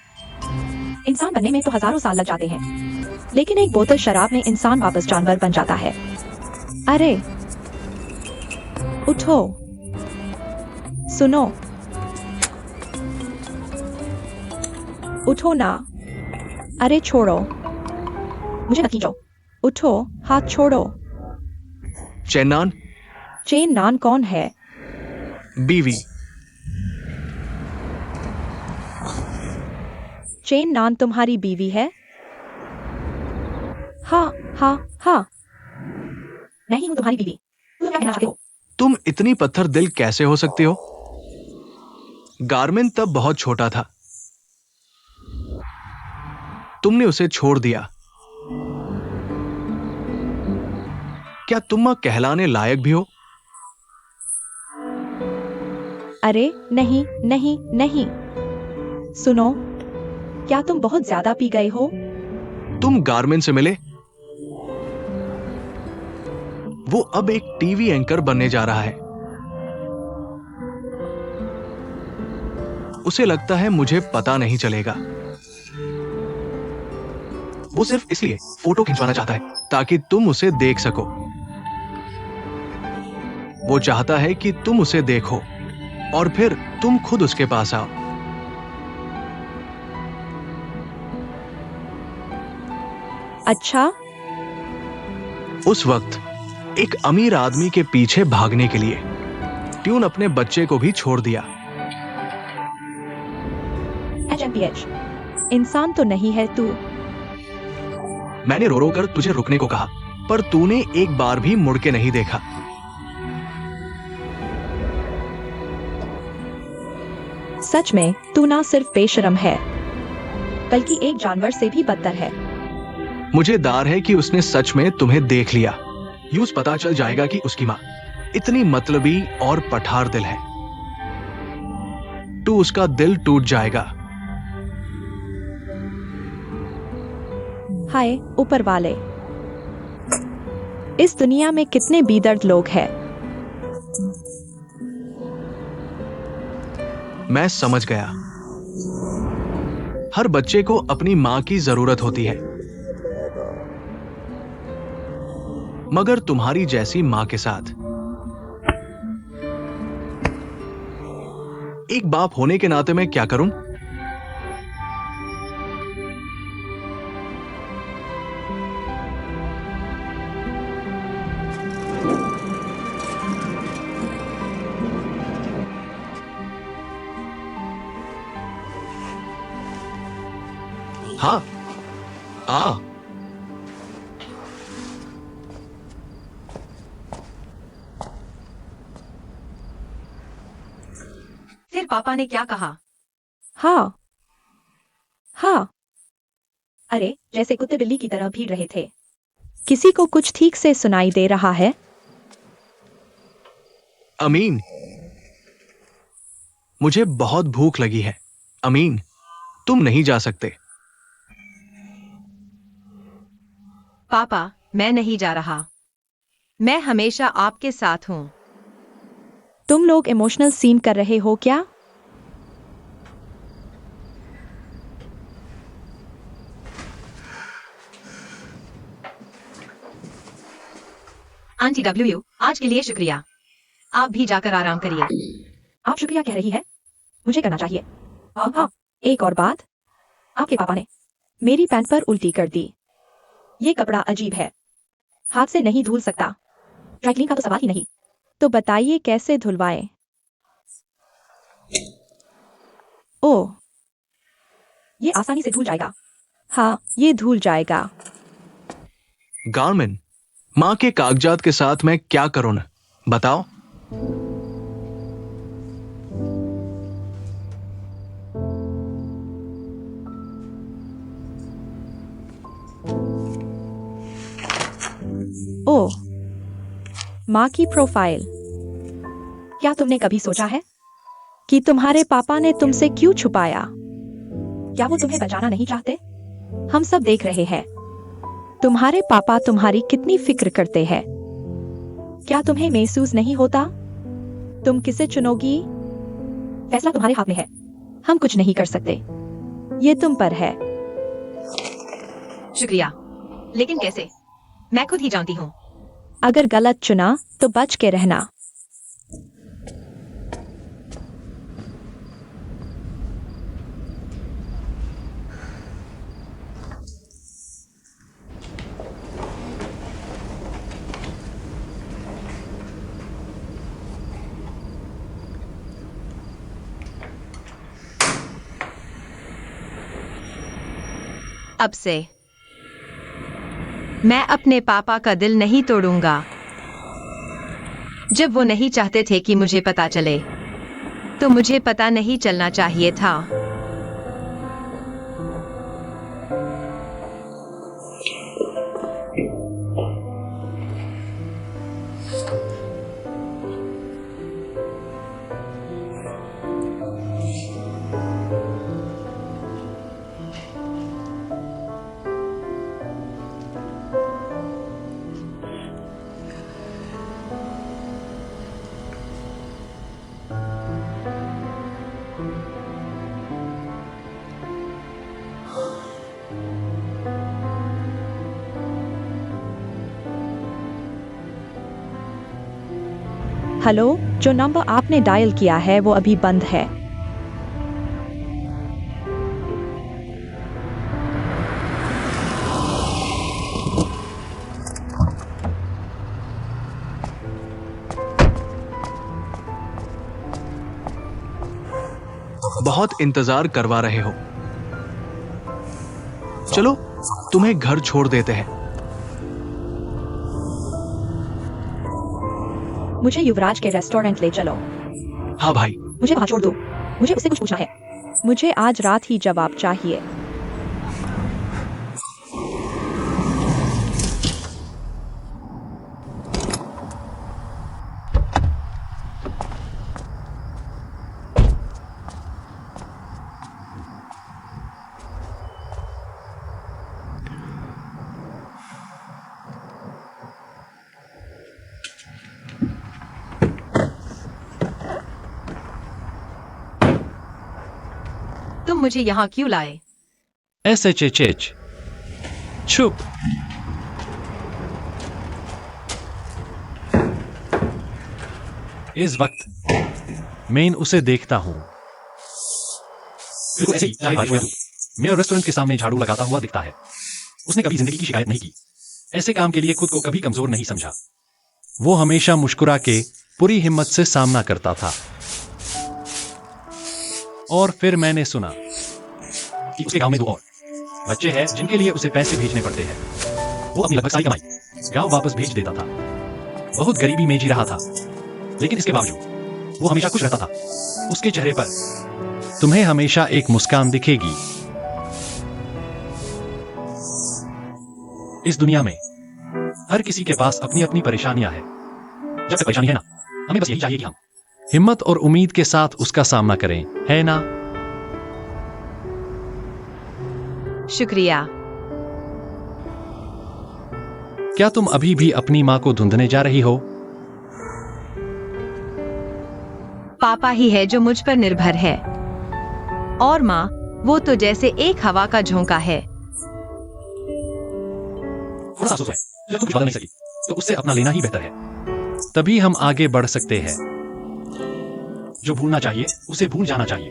इंसान बनने में तो हजारों साल लग जाते हैं, लेकिन एक बोतल शराब में इंसान वापस जानवर बन जाता है। अरे उठो, सुनो, उठो ना। अरे छोड़ो, मुझे मत खींचो। उठो, हाथ छोड़ो। चेन्नान, चेन नान कौन है? बीवी। चेन नान तुम्हारी बीवी है? हाँ हाँ हाँ, मैं ही हूँ तुम्हारी बीवी। तुम क्या कहना चाहते हो? तुम इतनी पत्थर दिल कैसे हो सकती हो? गारमिन तब बहुत छोटा था, तुमने उसे छोड़ दिया। क्या तुम मां कहलाने लायक भी हो? अरे नहीं नहीं नहीं, सुनो, क्या तुम बहुत ज्यादा पी गए हो? तुम गारमिन से मिले? वो अब एक टीवी एंकर बनने जा रहा है। उसे लगता है मुझे पता नहीं चलेगा। वो सिर्फ इसलिए फोटो खिंचवाना चाहता है ताकि तुम उसे देख सको। वो चाहता है कि तुम उसे देखो, और फिर तुम खुद उसके पास आओ। अच्छा, उस वक्त एक अमीर आदमी के पीछे भागने के लिए ट्यून अपने बच्चे को भी छोड़ दिया। HMPH, इंसान तो नहीं है तू। मैंने रो रो कर तुझे रुकने को कहा, पर तूने एक बार भी मुड़ के नहीं देखा। सच में तू ना सिर्फ बेशरम है, बल्कि एक जानवर से भी बदतर है। मुझे दार है कि उसने सच में तुम्हें देख लिया। यूं पता चल जाएगा कि उसकी मां इतनी मतलबी और पठार दिल है। तू उसका दिल टूट जाएगा। हाय ऊपर वाले, इस दुनिया में कितने बेदर्द लोग हैं। मैं समझ गया। हर बच्चे को अपनी मां की जरूरत होती है, मगर तुम्हारी जैसी मां के साथ। एक बाप होने के नाते मैं क्या करूं? हाँ, आ फिर पापा ने क्या कहा? हाँ हाँ, अरे जैसे कुत्ते बिल्ली की तरह भीड़ रहे थे। किसी को कुछ ठीक से सुनाई दे रहा है? अमीन, मुझे बहुत भूख लगी है। अमीन, तुम नहीं जा सकते। पापा, मैं नहीं जा रहा। मैं हमेशा आपके साथ हूं। तुम लोग इमोशनल सीन कर रहे हो क्या? आंटी डब्ल्यू, आज के लिए शुक्रिया। आप भी जाकर आराम करिए। आप शुक्रिया कह रही है? मुझे करना चाहिए। हाँ, एक और बात, आपके पापा ने मेरी पैंट पर उल्टी कर दी। ये कपड़ा अजीब है, हाथ से नहीं धुल सकता। ड्राई का तो सवाल ही नहीं। तो बताइए कैसे धुलवाएं? ओह, ये आसानी से धुल जाएगा। हाँ, ये धुल जाएगा। गार्मिन, मां के कागजात के साथ मैं क्या करूं न? बताओ। ओह, माँ की प्रोफाइल। क्या तुमने कभी सोचा है कि तुम्हारे पापा ने तुमसे क्यों छुपाया? क्या वो तुम्हें बचाना नहीं चाहते? हम सब देख रहे हैं। तुम्हारे पापा तुम्हारी कितनी फिक्र करते हैं। क्या तुम्हें महसूस नहीं होता? तुम किसे चुनोगी? फैसला तुम्हारे हाथ में है। हम कुछ नहीं कर सकते। ये तुम पर है। शुक्रिया, लेकिन कैसे? मैं खुद ही जानती हूँ। अगर गलत चुना तो बच के रहना। अब से मैं अपने पापा का दिल नहीं तोड़ूंगा। जब वो नहीं चाहते थे कि मुझे पता चले, तो मुझे पता नहीं चलना चाहिए था। हेलो, जो नंबर आपने डायल किया है वो अभी बंद है। बहुत इंतजार करवा रहे हो। चलो तुम्हें घर छोड़ देते हैं। मुझे युवराज के रेस्टोरेंट ले चलो। हाँ भाई। मुझे वहां छोड़ दो, मुझे उससे कुछ पूछना है। मुझे आज रात ही जवाब चाहिए। तुम मुझे यहाँ क्यों लाए? SHHH चुप। इस वक्त मैं उसे देखता हूं। बिल्कुल ऐसे ही चाहे बारिश हो या धूप, मेरा रेस्टोरेंट के सामने झाड़ू लगाता हुआ दिखता है। उसने कभी जिंदगी की शिकायत नहीं की, ऐसे काम के लिए खुद को कभी कमजोर नहीं समझा। वो हमेशा मुस्कुरा के पूरी हिम्मत से सामना करता था। और फिर मैंने सुना कि उसके गांव में 2 और बच्चे हैं जिनके लिए उसे पैसे भेजने पड़ते हैं। वो अपनी लगभग सारी कमाई गांव वापस भेज देता था। बहुत गरीबी में जी रहा था, लेकिन इसके बावजूद वो हमेशा खुश रहता था। उसके चेहरे पर तुम्हें हमेशा एक मुस्कान दिखेगी। इस दुनिया में हर किसी के पास अपनी अपनी परेशानियां हैं। जब तक परेशानी है ना, हमें बस यही चाहिए कि हम हिम्मत और उम्मीद के साथ उसका सामना करें, है ना? शुक्रिया। क्या तुम अभी भी अपनी मां को ढूंढने जा रही हो? पापा ही है जो मुझ पर निर्भर है, और माँ, वो तो जैसे एक हवा का झोंका है। थोड़ा अफसोस है, जब तुम कुछ बदल नहीं सकी, तो उससे अपना लेना ही बेहतर है। तभी हम आगे बढ़ सकते हैं। जो भूलना चाहिए उसे भूल जाना चाहिए।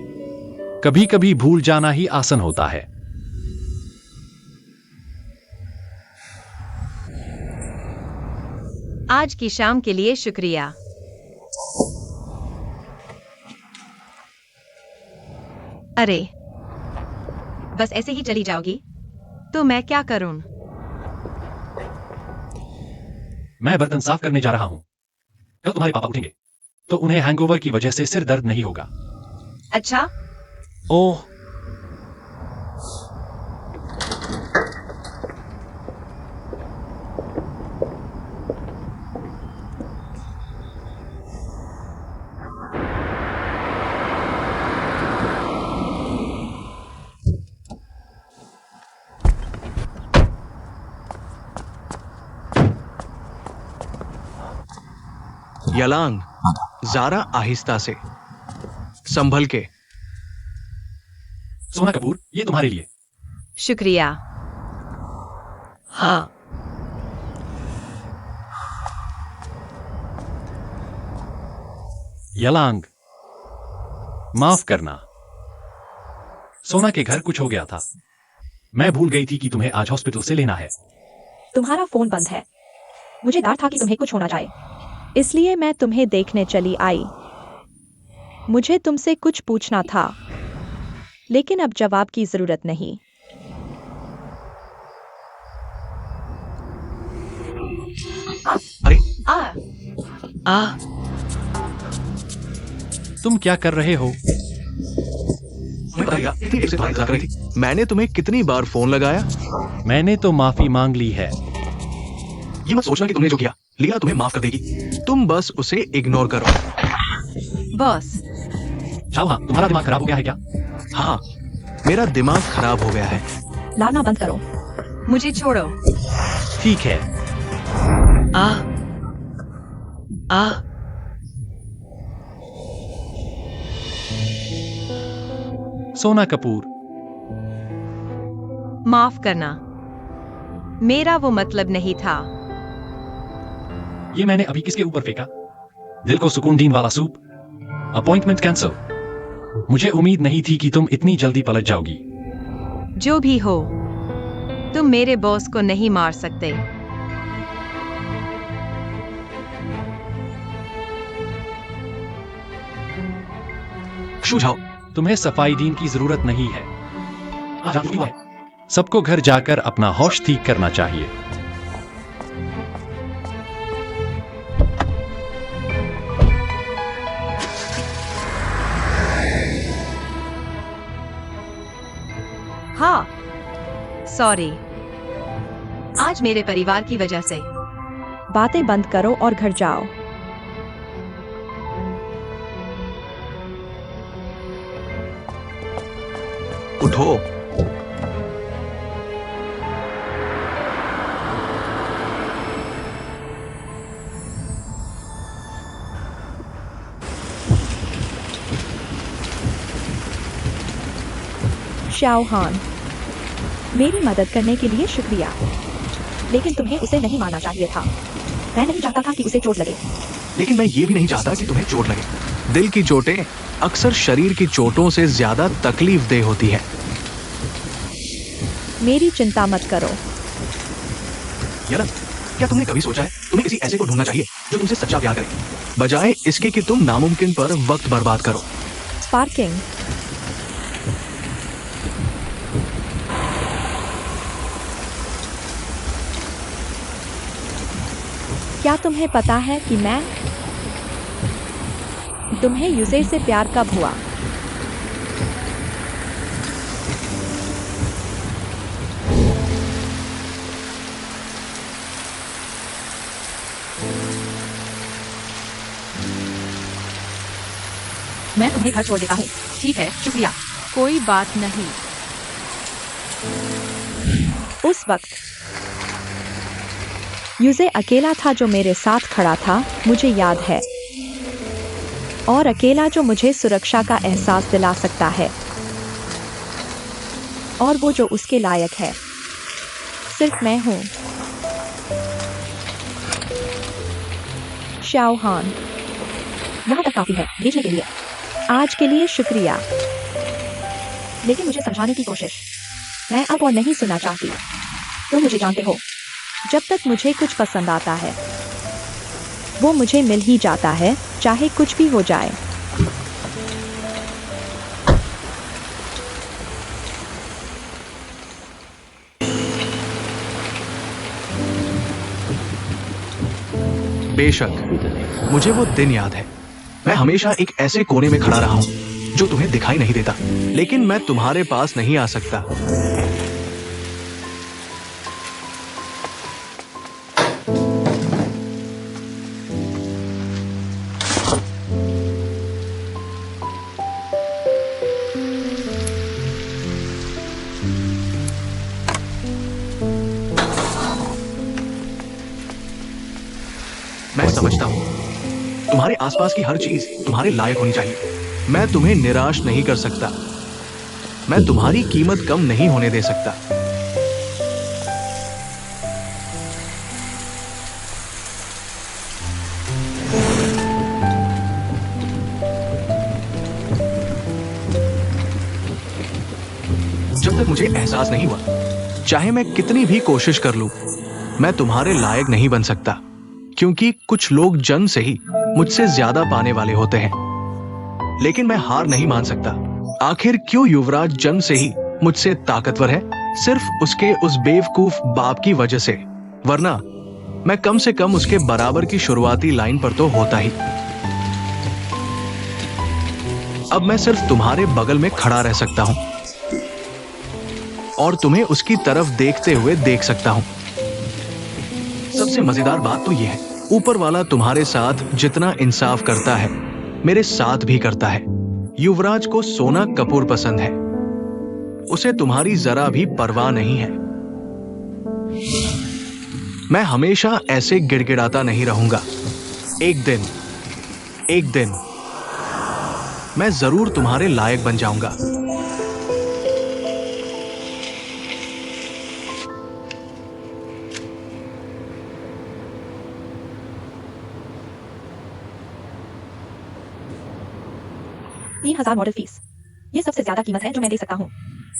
कभी कभी भूल जाना ही आसान होता है। आज की शाम के लिए शुक्रिया। अरे, बस ऐसे ही चली जाओगी तो मैं क्या करूं? मैं बर्तन साफ करने जा रहा हूं। कल तुम्हारे पापा उठेंगे तो उन्हें हैंगओवर की वजह से सिर दर्द नहीं होगा। अच्छा। ओह, यलांग, ज़ारा आहिस्ता से, संभल के। सोना कपूर, ये तुम्हारे लिए। शुक्रिया। हाँ। यलांग, माफ करना। सोना के घर कुछ हो गया था। मैं भूल गई थी कि तुम्हें आज हॉस्पिटल से लेना है। तुम्हारा फोन बंद है। मुझे डर था कि तुम्हें कुछ होना जाए, इसलिए मैं तुम्हें देखने चली आई। मुझे तुमसे कुछ पूछना था, लेकिन अब जवाब की जरूरत नहीं। अरे आ तुम क्या कर रहे हो? तुम्हें पता है, इतनी देर से तुम्हारा इंतजार कर रही थी। मैंने तुम्हें कितनी बार फोन लगाया। मैंने तो माफी मांग ली है। ये मत सोचना कि तुमने जो किया लीला तुम्हें माफ कर देगी। तुम बस उसे इग्नोर करो। बॉस, जाओ। हाँ, तुम्हारा दिमाग खराब हो गया है क्या? हाँ, मेरा दिमाग खराब हो गया है। लाना बंद करो। मुझे छोड़ो। ठीक है। आ आ सोना कपूर, माफ करना, मेरा वो मतलब नहीं था। ये मैंने अभी किसके ऊपर फेंका? दिल को सुकून देने वाला सूप। Appointment cancel. मुझे उम्मीद नहीं थी कि तुम इतनी जल्दी पलट जाओगी। जो भी हो, तुम मेरे बॉस को नहीं मार सकते। सुझाव। तुम्हें सफाई दीन की जरूरत नहीं है। सबको घर जाकर अपना होश ठीक करना चाहिए। हाँ, सॉरी। आज मेरे परिवार की वजह से। बातें बंद करो और घर जाओ। उठो। शाओ हान, मेरी मदद करने के लिए शुक्रिया, लेकिन तुम्हें उसे नहीं मारना चाहिए था। मैं नहीं चाहता था कि उसे चोट लगे। लेकिन मैं ये भी नहीं चाहता कि तुम्हें चोट लगे। दिल की चोटें अक्सर शरीर की चोटों से ज्यादा तकलीफदेह होती है। मेरी चिंता मत करो। यार, क्या तुमने कभी सोचा है तुम्हें किसी ऐसे को ढूंढना चाहिए जो तुमसे सच्चा प्यार करे, बजाय इसके कि तुम नामुमकिन पर वक्त बर्बाद करो। पार्किंग। क्या तुम्हें पता है कि मैं तुम्हें यूजर से प्यार कब हुआ? मैं तुम्हें घर छोड़ देता हूँ। ठीक है, शुक्रिया। कोई बात नहीं। उस वक्त यूजे अकेला था जो मेरे साथ खड़ा था, मुझे याद है, और अकेला जो मुझे सुरक्षा का एहसास दिला सकता है, और वो जो उसके लायक है सिर्फ मैं हूं। शाओ हान, यहाँ तक काफी है भेजने के लिए। आज के लिए शुक्रिया, लेकिन मुझे समझाने की कोशिश। मैं अब और नहीं सुनना चाहती। तुम मुझे जानते हो, जब तक मुझे कुछ पसंद आता है वो मुझे मिल ही जाता है, चाहे कुछ भी हो जाए। बेशक मुझे वो दिन याद है। मैं हमेशा एक ऐसे कोने में खड़ा रहा हूं जो तुम्हें दिखाई नहीं देता, लेकिन मैं तुम्हारे पास नहीं आ सकता। मैं समझता हूं तुम्हारे आसपास की हर चीज तुम्हारे लायक होनी चाहिए। मैं तुम्हें निराश नहीं कर सकता। मैं तुम्हारी कीमत कम नहीं होने दे सकता। जब तक मुझे एहसास नहीं हुआ, चाहे मैं कितनी भी कोशिश कर लूं, मैं तुम्हारे लायक नहीं बन सकता, क्योंकि कुछ लोग जन्म से ही मुझसे ज्यादा पाने वाले होते हैं। लेकिन मैं हार नहीं मान सकता। आखिर क्यों युवराज जन्म से ही मुझसे ताकतवर है? सिर्फ उसके उस बेवकूफ बाप की वजह से, वरना मैं कम से कम उसके बराबर की शुरुआती लाइन पर तो होता ही। अब मैं सिर्फ तुम्हारे बगल में खड़ा रह सकता हूं और तुम्हें उसकी तरफ देखते हुए देख सकता हूं। सबसे मजेदार बात तो यह है, ऊपर वाला तुम्हारे साथ जितना इंसाफ करता है, मेरे साथ भी करता है। युवराज को सोना कपूर पसंद है, उसे तुम्हारी जरा भी परवाह नहीं है। मैं हमेशा ऐसे गिड़गिड़ाता नहीं रहूंगा। एक दिन मैं जरूर तुम्हारे लायक बन जाऊंगा। 3,000 मॉडल फीस। ये सबसे ज्यादा कीमत है जो मैं दे सकता हूँ।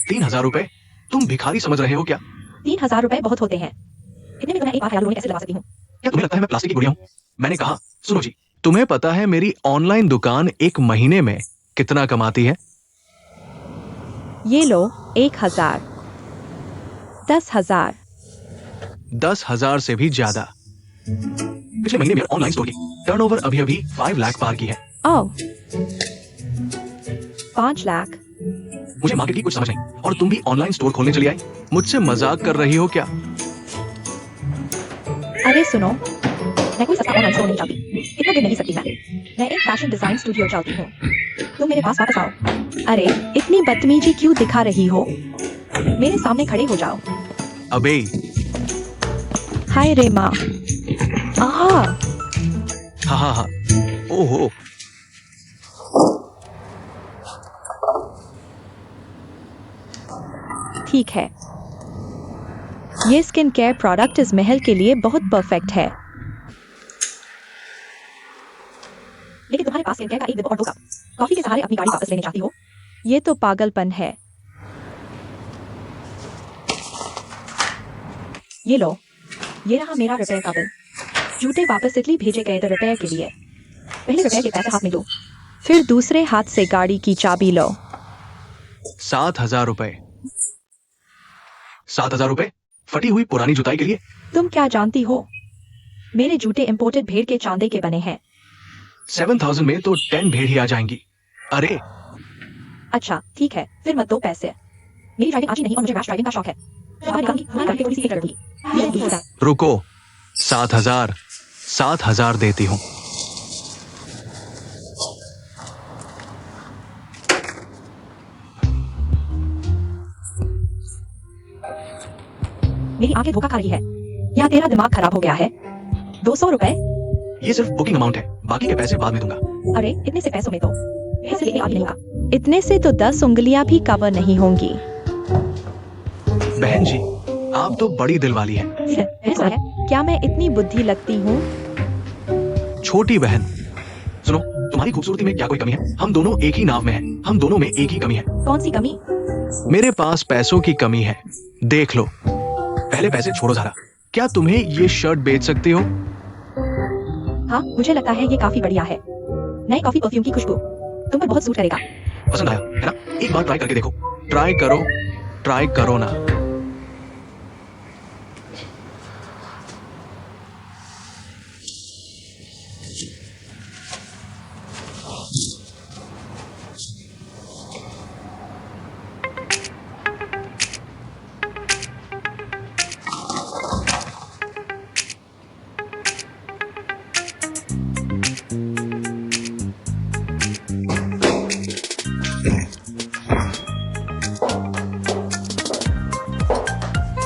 3,000 रुपए? तुम भिखारी समझ रहे हो क्या? 3,000 रुपए बहुत होते हैं। इतने में तो मैं एक बार हेयर कैसे लगा सकती हूँ? क्या तुम्हें लगता है मैं प्लास्टिक की गुड़िया हूँ? मैंने कहा, सुनो जी, तुम्हें पता है मेरी ऑनलाइन दुकान एक महीने में कितना कमाती है? ये लो 1,000, 10,000। 10,000 से भी ज्यादा। पिछले महीने में ऑनलाइन स्टोर की टर्नओवर अभी अभी 5 लाख पार की है। ओह, 5 लाख। मुझे मार्केट की कुछ समझ नहीं और तुम भी ऑनलाइन स्टोर खोलने चली आई? मुझसे मजाक कर रही हो क्या? अरे सुनो, मैं कोई सस्ता ऑनलाइन स्टोर नहीं चाहती। इतना गिर नहीं सकती मैं एक फैशन डिजाइन स्टूडियो चाहती हूँ। तुम मेरे पास वापस आओ। अरे इतनी बदतमीजी क्यों दिखा रही हो? मेरे सामने खड़े हो जाओ। अबे हाय रे माँ। आहा, हा हा हा, ओहो। ठीक है। ये स्किन केयर प्रोडक्ट इस महल के लिए बहुत परफेक्ट है। लेकिन तुम्हारे पास स्किन केयर का एक डिब्बा और 2 कप कॉफी के सहारे अपनी गाड़ी वापस लेने चाहती हो? ये तो पागलपन है। ये लो, ये रहा मेरा रिपेयर का बिल। जूते वापस इसलिए भेजे गए थे रिपेयर के लिए। पहले रिपेयर के पैसे हाथ में लो, फिर दूसरे हाथ से गाड़ी की चाबी लो। 7,000 रुपए। 7,000 रुपए फटी हुई पुरानी जुताई के लिए? तुम क्या जानती हो? मेरे जूते इंपोर्टेड भेड़ के चांदे के बने हैं। 7,000 में तो 10 भेड़ ही आ जाएंगी। अरे अच्छा ठीक है, फिर मत दो पैसे। मेरी ड्राइविंग अच्छी नहीं और मुझे रैश ड्राइविंग का शौक है। बाहर निकलूंगी, वहाँ करके थोड़ी सी एक लड़ूंगी। रुको, 7,000 देती हूँ। मेरी आंखें धोखा खा रही है या तेरा दिमाग खराब हो गया है? 200 रुपए? ये सिर्फ बुकिंग अमाउंट है, बाकी के पैसे बाद में दूंगा। अरे इतने से पैसों में तो पैसे लेके आगे नहीं होगा। इतने से तो 10 उंगलियां भी कवर नहीं होंगी। बहन जी, आप तो बड़ी दिल वाली हैं। ऐसा है क्या? मैं इतनी बुद्धि लगती हूँ? छोटी बहन, सुनो, तुम्हारी खूबसूरती में क्या कोई कमी है? हम दोनों एक ही नाव में हैं, हम दोनों में एक ही कमी है। कौन सी कमी? मेरे पास पैसों की कमी है, देख लो। पहले पैसे छोड़ो जरा, क्या तुम्हें ये शर्ट बेच सकती हो? हाँ, मुझे लगता है ये काफी बढ़िया है। नए कॉफी परफ्यूम की खुशबू तुम पर बहुत सूट करेगा। पसंद आया है ना? एक बार ट्राई करके देखो। ट्राई करो ना।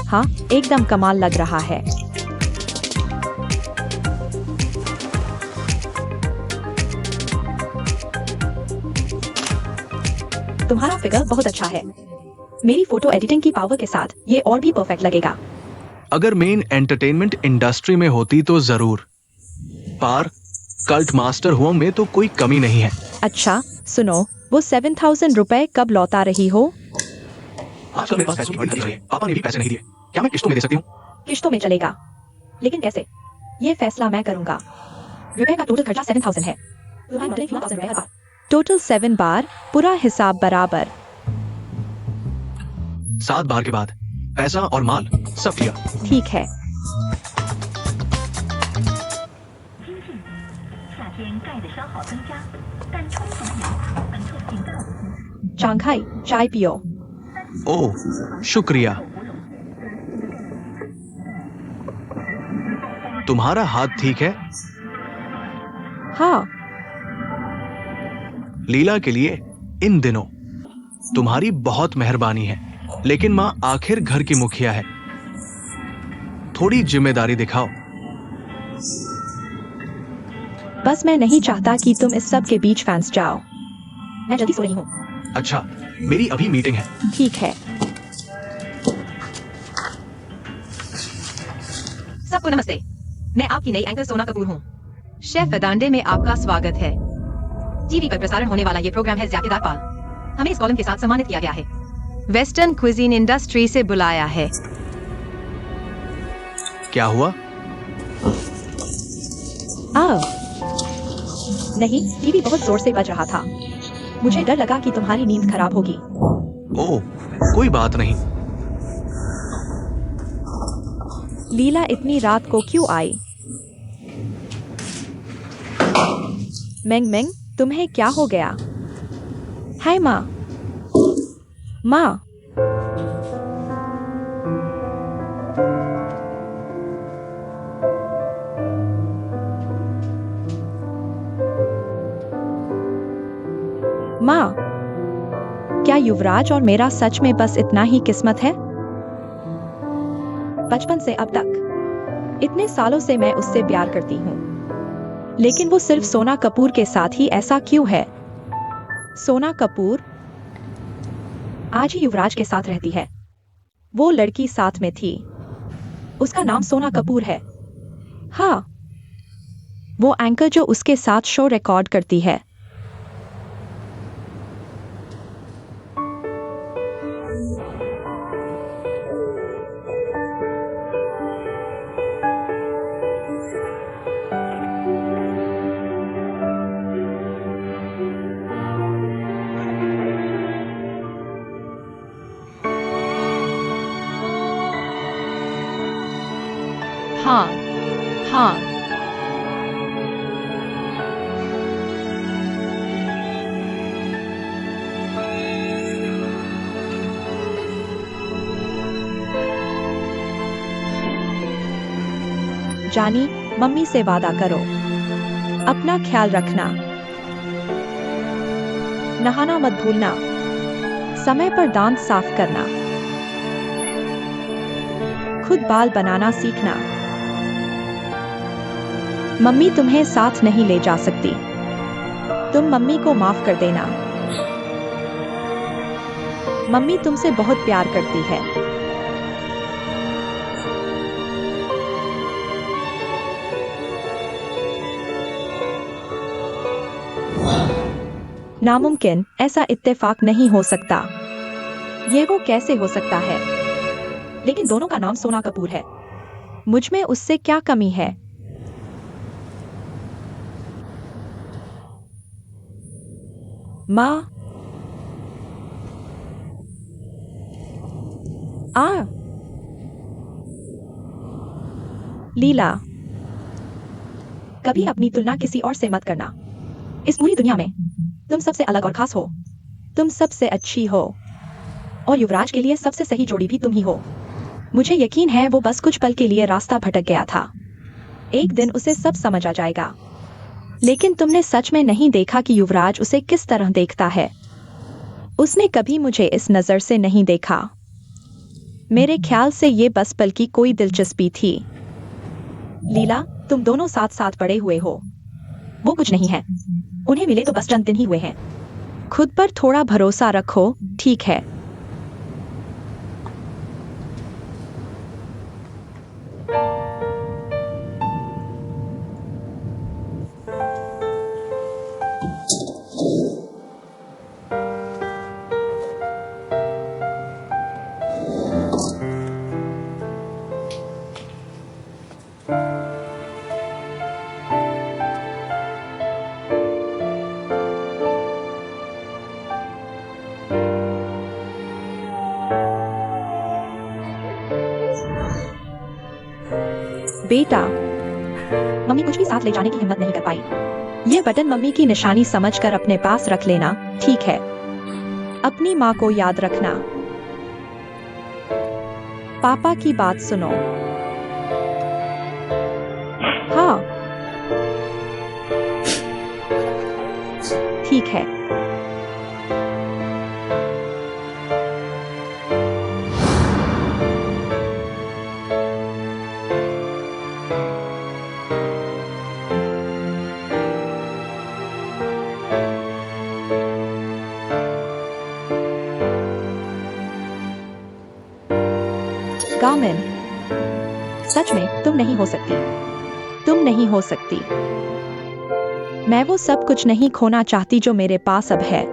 हाँ, एकदम कमाल लग रहा है। तुम्हारा फिगर बहुत अच्छा है। मेरी फोटो एडिटिंग की पावर के साथ ये और भी परफेक्ट लगेगा। अगर मेन एंटरटेनमेंट इंडस्ट्री में होती तो जरूर। पार कल्ट मास्टर हुआ में तो कोई कमी नहीं है। अच्छा सुनो, वो 7,000 रुपए कब लौटा रही हो? आजकल मेरे पास पैसों की बड़ी तंगी है। पापा ने भी पैसे नहीं दिए। क्या मैं किस्तों में दे सकती हूँ? किश्तों में चलेगा, लेकिन कैसे? ये फैसला मैं करूंगा। रिपेयर का टोटल खर्चा 7,000 है। टोटल 7 बार, पूरा हिसाब बराबर। 7 बार के बाद पैसा और माल सब क्लियर। ठीक है। चांघाई चाय पियो। ओह शुक्रिया। तुम्हारा हाथ ठीक है? हाँ, लीला के लिए इन दिनों तुम्हारी बहुत मेहरबानी है, लेकिन माँ आखिर घर की मुखिया है, थोड़ी जिम्मेदारी दिखाओ। बस मैं नहीं चाहता कि तुम इस सब के बीच फंस जाओ। मैं जल्दी सो रही हूँ। अच्छा, मेरी अभी मीटिंग है। ठीक है। सबको नमस्ते, मैं आपकी नई एंकर सोना कपूर हूँ। शेफ अदांडे में आपका स्वागत है। टीवी पर प्रसारण होने वाला ये प्रोग्राम है ज़्याकेदार पाल। हमें इस कॉलम के साथ सम्मानित किया गया है। वेस्टर्न क्विजीन इंडस्ट्री से बुलाया है। क्या हुआ? नहीं, टीवी बहुत जोर से बज रहा था। मुझे डर लगा कि तुम्हारी नींद खराब होगी। ओह, कोई बात नहीं। लीला इतनी रात को क्यों आई? मेंग मेंग, तुम्हें क्या हो गया? हाय माँ। माँ। माँ, क्या युवराज और मेरा सच में बस इतना ही किस्मत है? बचपन से अब तक इतने सालों से मैं उससे प्यार करती हूँ, लेकिन वो सिर्फ सोना कपूर के साथ ही ऐसा क्यों है? सोना कपूर आज ही युवराज के साथ रहती है। वो लड़की साथ में थी, उसका नाम सोना कपूर है। हाँ, वो एंकर जो उसके साथ शो रिकॉर्ड करती है। हाँ, हाँ। जानी, मम्मी से वादा करो, अपना ख्याल रखना, नहाना मत भूलना, समय पर दांत साफ करना, खुद बाल बनाना सीखना। मम्मी तुम्हें साथ नहीं ले जा सकती, तुम मम्मी को माफ कर देना। मम्मी तुमसे बहुत प्यार करती है। नामुमकिन, ऐसा इत्तेफाक नहीं हो सकता। ये वो कैसे हो सकता है? लेकिन दोनों का नाम सोना कपूर है। मुझ में उससे क्या कमी है? माँ। लीला, कभी अपनी तुलना किसी और से मत करना। इस पूरी दुनिया में तुम सबसे अलग और खास हो। तुम सबसे अच्छी हो, और युवराज के लिए सबसे सही जोड़ी भी तुम ही हो। मुझे यकीन है वो बस कुछ पल के लिए रास्ता भटक गया था। एक दिन उसे सब समझ आ जाएगा। लेकिन तुमने सच में नहीं देखा कि युवराज उसे किस तरह देखता है। उसने कभी मुझे इस नजर से नहीं देखा। मेरे ख्याल से ये बस पल की कोई दिलचस्पी थी। लीला, तुम दोनों साथ साथ बड़े हुए हो। वो कुछ नहीं है, उन्हें मिले तो बस चंद दिन ही हुए हैं। खुद पर थोड़ा भरोसा रखो, ठीक है? बेटा, मम्मी कुछ भी साथ ले जाने की हिम्मत नहीं कर पाई। ये बटन मम्मी की निशानी समझकर अपने पास रख लेना, ठीक है? अपनी माँ को याद रखना। पापा की बात सुनो। हाँ, ठीक है। गामिन, सच में तुम नहीं हो सकती। तुम नहीं हो सकती। मैं वो सब कुछ नहीं खोना चाहती जो मेरे पास अब है।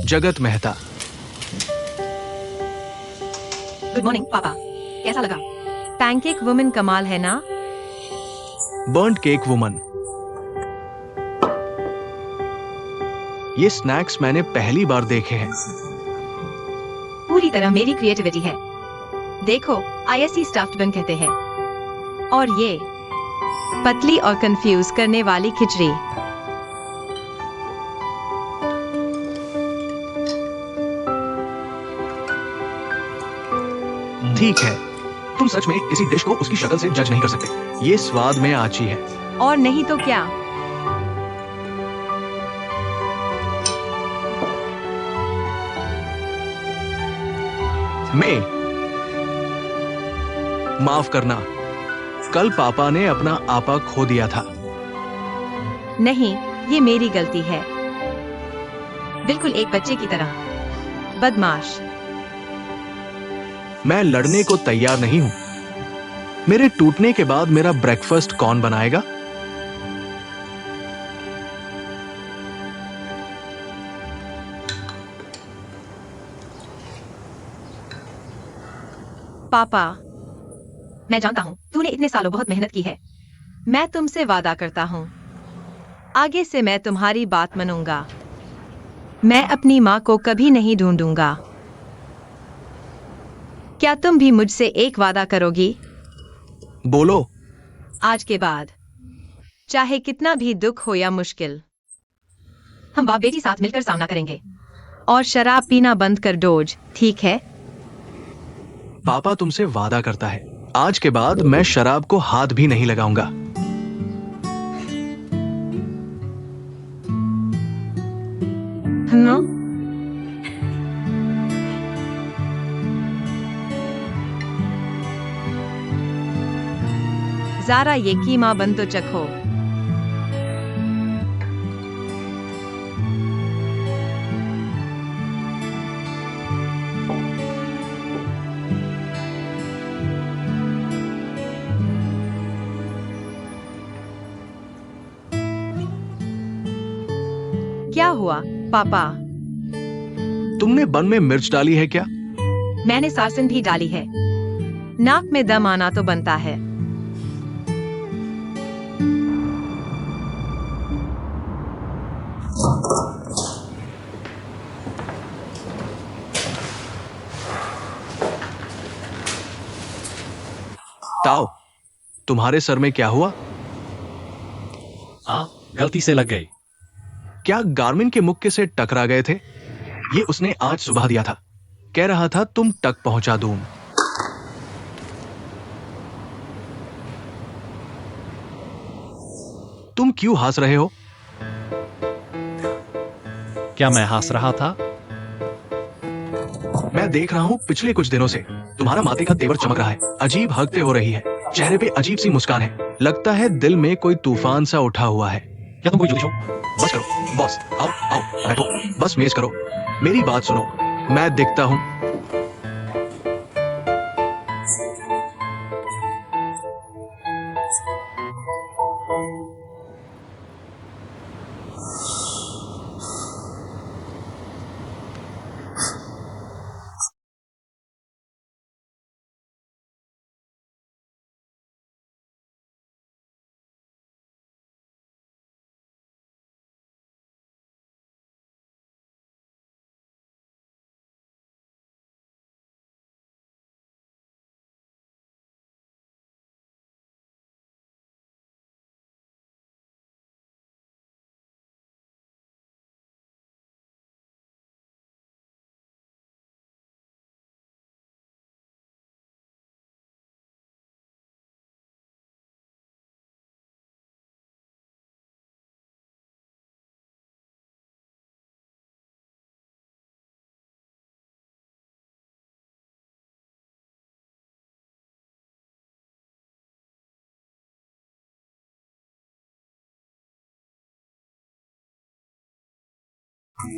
जगत मेहता। गुड मॉर्निंग पापा, कैसा लगा? पैनकेक वुमन कमाल है ना? Burned cake woman. ये स्नैक्स मैंने पहली बार देखे हैं। पूरी तरह मेरी क्रिएटिविटी है। देखो, आईएससी स्टफ्ड बन कहते हैं। और ये पतली और कंफ्यूज करने वाली खिचड़ी। ठीक है, तुम सच में किसी डिश को उसकी शक्ल से जज नहीं कर सकते। ये स्वाद में आची है। और नहीं तो क्या। मैं माफ करना, कल पापा ने अपना आपा खो दिया था। नहीं, ये मेरी गलती है। बिल्कुल एक बच्चे की तरह। बदमाश। मैं लड़ने को तैयार नहीं हूं। मेरे टूटने के बाद मेरा ब्रेकफास्ट कौन बनाएगा? पापा, मैं जानता हूँ तूने इतने सालों बहुत मेहनत की है। मैं तुमसे वादा करता हूँ, आगे से मैं तुम्हारी बात मानूंगा। मैं अपनी माँ को कभी नहीं ढूंढूंगा। क्या तुम भी मुझसे एक वादा करोगी? बोलो। आज के बाद, चाहे कितना भी दुख हो या मुश्किल, हम बाप बेटी साथ मिलकर सामना करेंगे। और शराब पीना बंद कर डोज, ठीक है? पापा तुमसे वादा करता है, आज के बाद मैं शराब को हाथ भी नहीं लगाऊंगा। हाँ? ज़रा ये कीमा बन तो चखो। क्या हुआ, पापा? तुमने बन में मिर्च डाली है क्या? मैंने सासन भी डाली है। नाक में दम आना तो बनता है। ताओ, तुम्हारे सर में क्या हुआ? हाँ, गलती से लग गई। क्या गार्मिन के मुक्के से टकरा गए थे? ये उसने आज सुबह दिया था। कह रहा था तुम तक पहुंचा दूं। तुम क्यों हंस रहे हो? क्या मैं हंस रहा था? मैं देख रहा हूँ पिछले कुछ दिनों से तुम्हारा माथे का तेवर चमक रहा है। अजीब हरकतें हो रही है, चेहरे पे अजीब सी मुस्कान है। लगता है दिल में कोई तूफान सा उठा हुआ है। क्या तुम कोई ज्योतिष हो? बस करो बॉस, आओ आओ बैठो, बस मेज करो, मेरी बात सुनो। मैं दिखता हूँ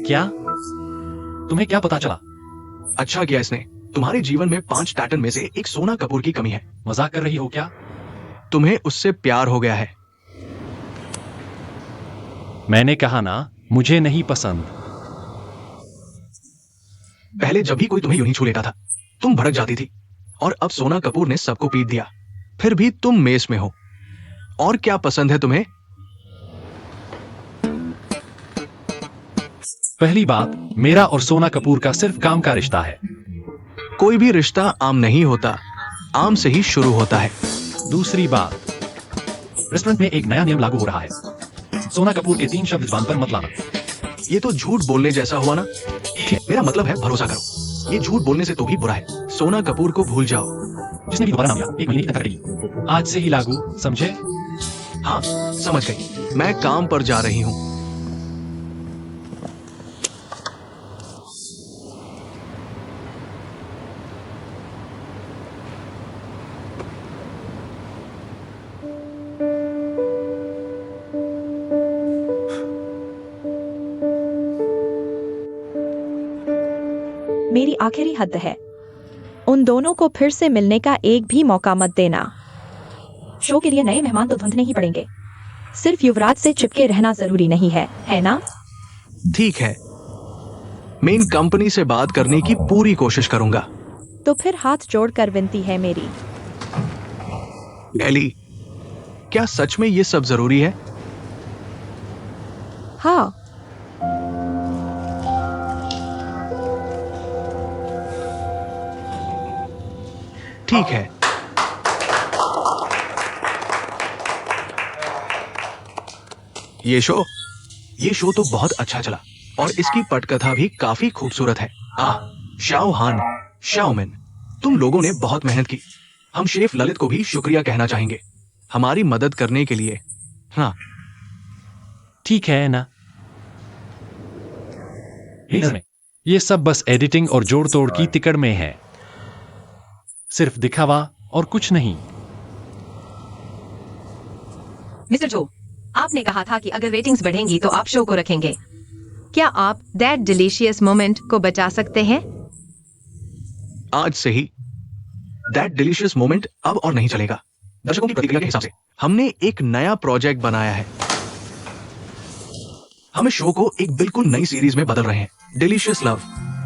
क्या? तुम्हें क्या पता चला? अच्छा किया इसने। तुम्हारे जीवन में 5 टैटन में से एक सोना कपूर की कमी है। मजाक कर रही हो क्या? तुम्हें उससे प्यार हो गया है। मैंने कहा ना, मुझे नहीं पसंद। पहले जब भी कोई तुम्हें यूं ही छू लेता था तुम भड़क जाती थी, और अब सोना कपूर ने सबको पीट दिया, फिर भी तुम मेस में हो। और क्या पसंद है तुम्हें? पहली बात, मेरा और सोना कपूर का सिर्फ काम का रिश्ता है। कोई भी रिश्ता आम नहीं होता, आम से ही शुरू होता है। दूसरी बात, रेस्टोरेंट में एक नया नियम लागू हो रहा है। सोना कपूर के 3 शब्द जुबान पर मत लाना। ये तो झूठ बोलने जैसा हुआ ना। मेरा मतलब है भरोसा करो, ये झूठ बोलने से तो भी बुरा है। सोना कपूर को भूल जाओ। जिसने भी दोबारा नाम लिया 1 महीने की तनख्वाह कटेगी। आज से ही लागू, समझे? हाँ समझ गई, मैं काम पर जा रही हूँ। मेरी आखिरी हद है, उन दोनों को फिर से मिलने का एक भी मौका मत देना। शो के लिए नए मेहमान तो ढूंढने ही पड़ेंगे, सिर्फ युवराज से चिपके रहना जरूरी नहीं है ना? ठीक है, मेन कंपनी से बात करने की पूरी कोशिश करूंगा। तो फिर हाथ जोड़कर विनती है मेरी। एली, क्या सच में ये सब जरूरी है? हाँ। ठीक है। ये शो तो बहुत अच्छा चला, और इसकी पटकथा भी काफी खूबसूरत है। शाओ हान, शाओमिन, तुम लोगों ने बहुत मेहनत की। हम शेफ ललित को भी शुक्रिया कहना चाहेंगे, हमारी मदद करने के लिए। हाँ ठीक है ना? ये सब बस एडिटिंग और जोड़ तोड़ की तिकड़ में है, सिर्फ दिखावा और कुछ नहीं। मिस्टर जो, आपने कहा था कि अगर रेटिंग्स बढ़ेंगी तो आप शो को रखेंगे। क्या आप दैट डिलीशियस मोमेंट को बचा सकते हैं? आज से ही दैट डिलीशियस मोमेंट अब और नहीं चलेगा। दर्शकों की प्रतिक्रिया के हिसाब से हमने एक नया प्रोजेक्ट बनाया है। हम इस शो को एक बिल्कुल नई सीरीज में बदल रहे हैं, डिलीशियस लव।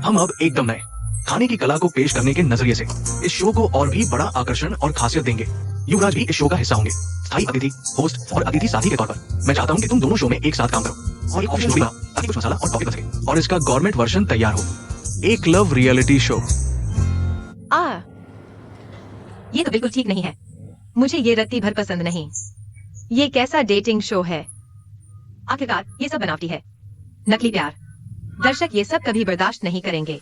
हम अब एकदम नए खाने की कला को पेश करने के नजरिए से इस शो को और भी बड़ा आकर्षण और खासियत देंगे। युवराज भी इस शो का हिस्सा होंगे, स्थायी अतिथि, होस्ट और अतिथि साथी के तौर पर। मैं चाहता हूं कि तुम दोनों शो में एक साथ काम करो और एक ऑप्शन भी ताकि कुछ मसाला और टॉपिक बन सके और इसका गवर्नमेंट वर्जन तैयार हो। एक लव रियलिटी शो। ये तो बिल्कुल ठीक नहीं है। मुझे ये रत्ती भर पसंद नहीं। ये कैसा डेटिंग शो है? आखिरकार ये सब बनावटी है, नकली प्यार। दर्शक ये सब कभी बर्दाश्त नहीं करेंगे।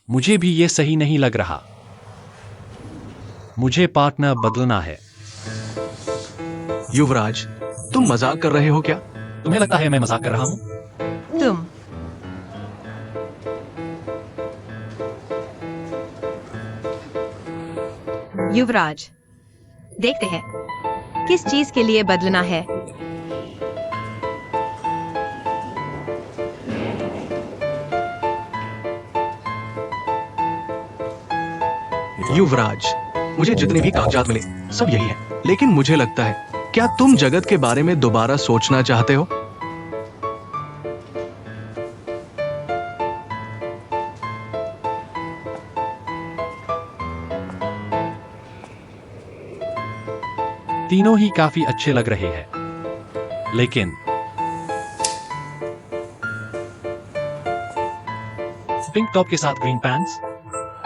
मुझे भी ये सही नहीं लग रहा। मुझे पार्टनर बदलना है। युवराज, तुम मजाक कर रहे हो क्या? तुम्हें लगता है मैं मजाक कर रहा हूं? तुम युवराज, देखते हैं किस चीज के लिए बदलना है। युवराज, मुझे जितने भी कागजात मिले सब यही है, लेकिन मुझे लगता है, क्या तुम जगत के बारे में दोबारा सोचना चाहते हो? तीनों ही काफी अच्छे लग रहे हैं, लेकिन पिंक टॉप के साथ ग्रीन पैंट्स,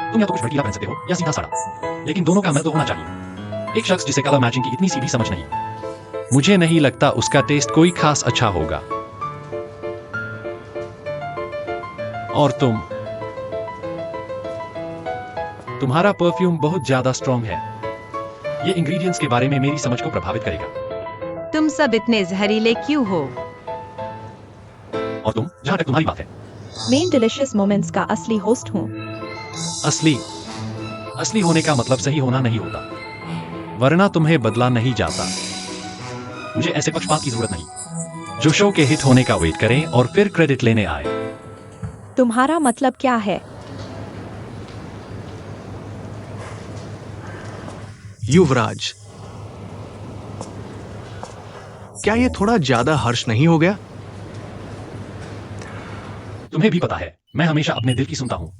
तुम या तो कुछ भड़कीला पहन सकते हो या सीधा साड़ा, लेकिन दोनों का मिल तो होना चाहिए। एक शख्स जिसे कलर मैचिंग की इतनी सी भी समझ नहीं, मुझे नहीं लगता उसका टेस्ट कोई खास अच्छा होगा। और तुम्हारा परफ्यूम बहुत ज्यादा स्ट्रॉन्ग है। ये इंग्रेडिएंट्स के बारे में मेरी समझ को प्रभावित करेगा। तुम सब इतने जहरीले क्यों हो? और तुम, जहां तक तुम्हारी बात है, मेन डिलीशियस मोमेंट्स का असली होस्ट हूँ। असली होने का मतलब सही होना नहीं होता, वरना तुम्हें बदला नहीं जाता। मुझे ऐसे पक्षपात की जरूरत नहीं जो शो के हिट होने का वेट करें और फिर क्रेडिट लेने आए। तुम्हारा मतलब क्या है? युवराज, क्या ये थोड़ा ज्यादा हर्ष नहीं हो गया? तुम्हें भी पता है मैं हमेशा अपने दिल की सुनता हूँ।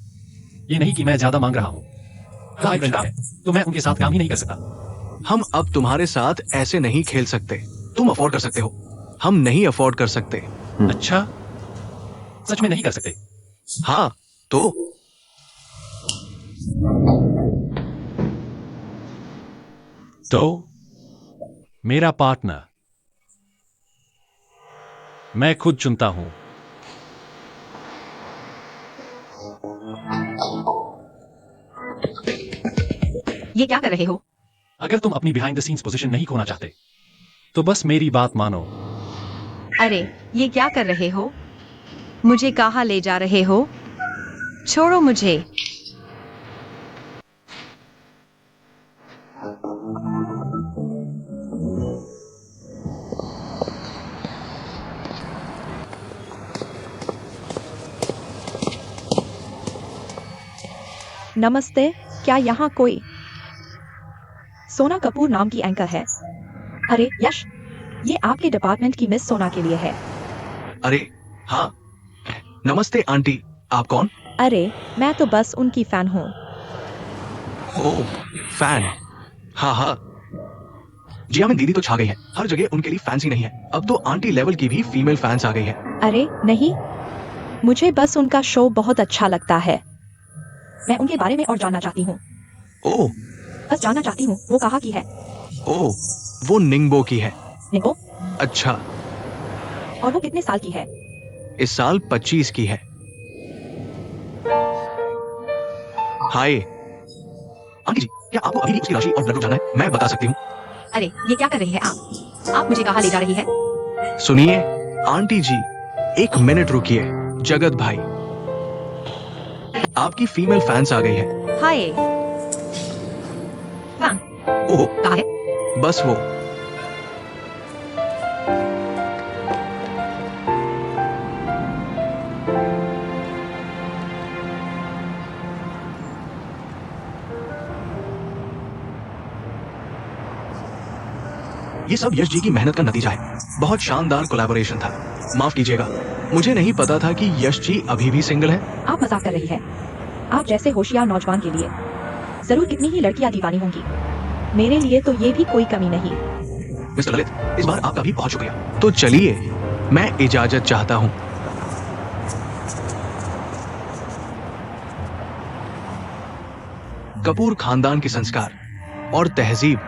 ये नहीं कि मैं ज्यादा मांग रहा हूँ। क्लाइव रंगा है तो मैं उनके साथ काम ही नहीं कर सकता। हम अब तुम्हारे साथ ऐसे नहीं खेल सकते। तुम अफोर्ड कर सकते हो, हम नहीं अफोर्ड कर सकते। अच्छा, सच में नहीं कर सकते? हाँ तो मेरा पार्टनर मैं खुद चुनता हूं। ये क्या कर रहे हो? अगर तुम अपनी बिहाइंड द सीन्स पोजीशन नहीं खोना चाहते तो बस मेरी बात मानो। अरे ये क्या कर रहे हो? मुझे कहाँ ले जा रहे हो? छोड़ो मुझे। नमस्ते, क्या यहाँ कोई सोना कपूर नाम की एंकर है? अरे यश, ये आपके डिपार्टमेंट की मिस सोना के लिए है। अरे हाँ, नमस्ते आंटी, आप कौन? अरे मैं तो बस उनकी फैन हूँ। ओह, फैन। हाँ हाँ, जिया में दीदी तो छा गई है, हर जगह उनके लिए फैंस ही नहीं है, अब तो आंटी लेवल की भी फीमेल फैंस आ गई है। अरे नहीं, मुझे बस उनका शो बहुत अच्छा लगता है। मैं उनके बारे में और जानना चाहती हूँ। ओह, बस जानना चाहती हूँ वो कहाँ की है। ओह, वो निंगबो की है। निको, अच्छा, और वो कितने साल की है? इस साल 25 की है। हाय आंटी जी, क्या आपको अभी भी उसकी राशि और ब्लड ग्रुप जानना है? मैं बता सकती हूँ। अरे ये क्या कर रही है आप मुझे कहाँ ले जा रही है? सुनिए आंटी जी, एक मिनट रुकिए। जगत भाई, आपकी फीमेल फैंस आ गई है। हाय। फैन ओह, कहाँ है? बस वो। ये सब यश जी की मेहनत का नतीजा है। बहुत शानदार कोलैबोरेशन था। माफ कीजिएगा, मुझे नहीं पता था कि यश जी अभी भी सिंगल है। आप मजाक कर रही है? आप जैसे होशियार नौजवान के लिए जरूर कितनी ही लड़कियां दीवानी होंगी। मेरे लिए तो ये भी कोई कमी नहीं। मिस्टर ललित, इस बार आपका भी बहुत शुक्रिया। तो चलिए, मैं इजाजत चाहता हूँ। कपूर खानदान के संस्कार और तहजीब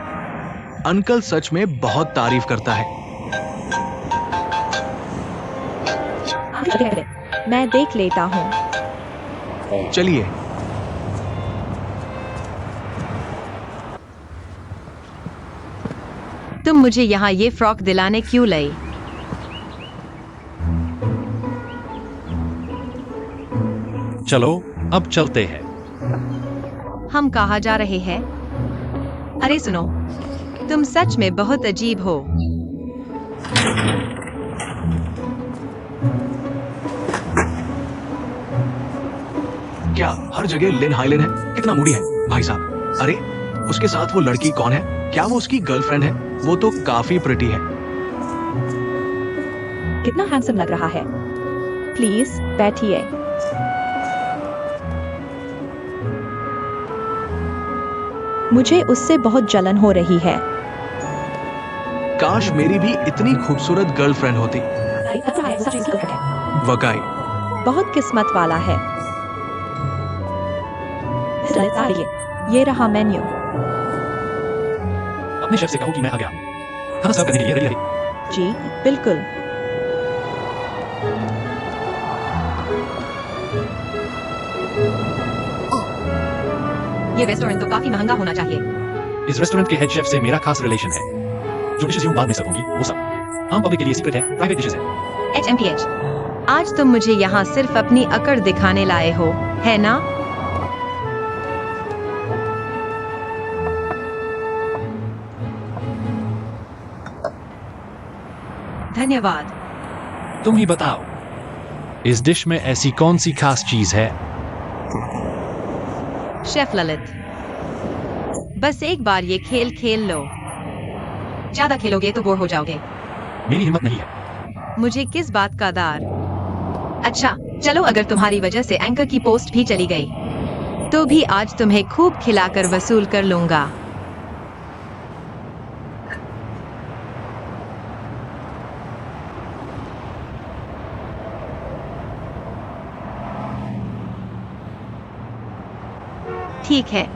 अंकल सच में बहुत तारीफ करता है। मैं देख लेता हूँ। चलिए। तुम मुझे यहाँ ये फ्रॉक दिलाने क्यों लाई? चलो अब चलते हैं। हम कहाँ जा रहे हैं? अरे सुनो, तुम सच में बहुत अजीब हो। क्या हर जगह लिन हाइलिन है? कितना मूडी है भाई साहब। अरे उसके साथ वो लड़की कौन है? क्या वो उसकी गर्लफ्रेंड है? वो तो काफी प्रिटी है। कितना हैंडसम लग रहा है। प्लीज बैठिए। मुझे उससे बहुत जलन हो रही है। काश मेरी भी इतनी खूबसूरत गर्लफ्रेंड होती। वकाई बहुत किस्मत वाला है। ये रहा मेन्यू। अपने शेफ से कहो कि मैं आ गया हूं। खाना सर्व करने के लिए रेडी रहे। जी बिल्कुल। ये रेस्टोरेंट तो काफी महंगा होना चाहिए। इस रेस्टोरेंट के हेड शेफ से मेरा खास रिलेशन है। जो डिशेस यूं बाद में सर्व होंगी वो सब आम पब्लिक के लिए सीक्रेट है, प्राइवेट डिशेस है। HMPH, आज तुम मुझे यहाँ सिर्फ अपनी अकड़ दिखाने लाए हो, है ना? धन्यवाद। तुम ही बताओ इस डिश में ऐसी कौन सी खास चीज है? शेफ ललित, बस एक बार ये खेल खेल लो। ज्यादा खेलोगे तो बोर हो जाओगे। मेरी हिम्मत नहीं है। मुझे किस बात का दार। अच्छा चलो, अगर तुम्हारी वजह से एंकर की पोस्ट भी चली गई तो भी आज तुम्हें खूब खिलाकर वसूल कर लूंगा। ठीक है।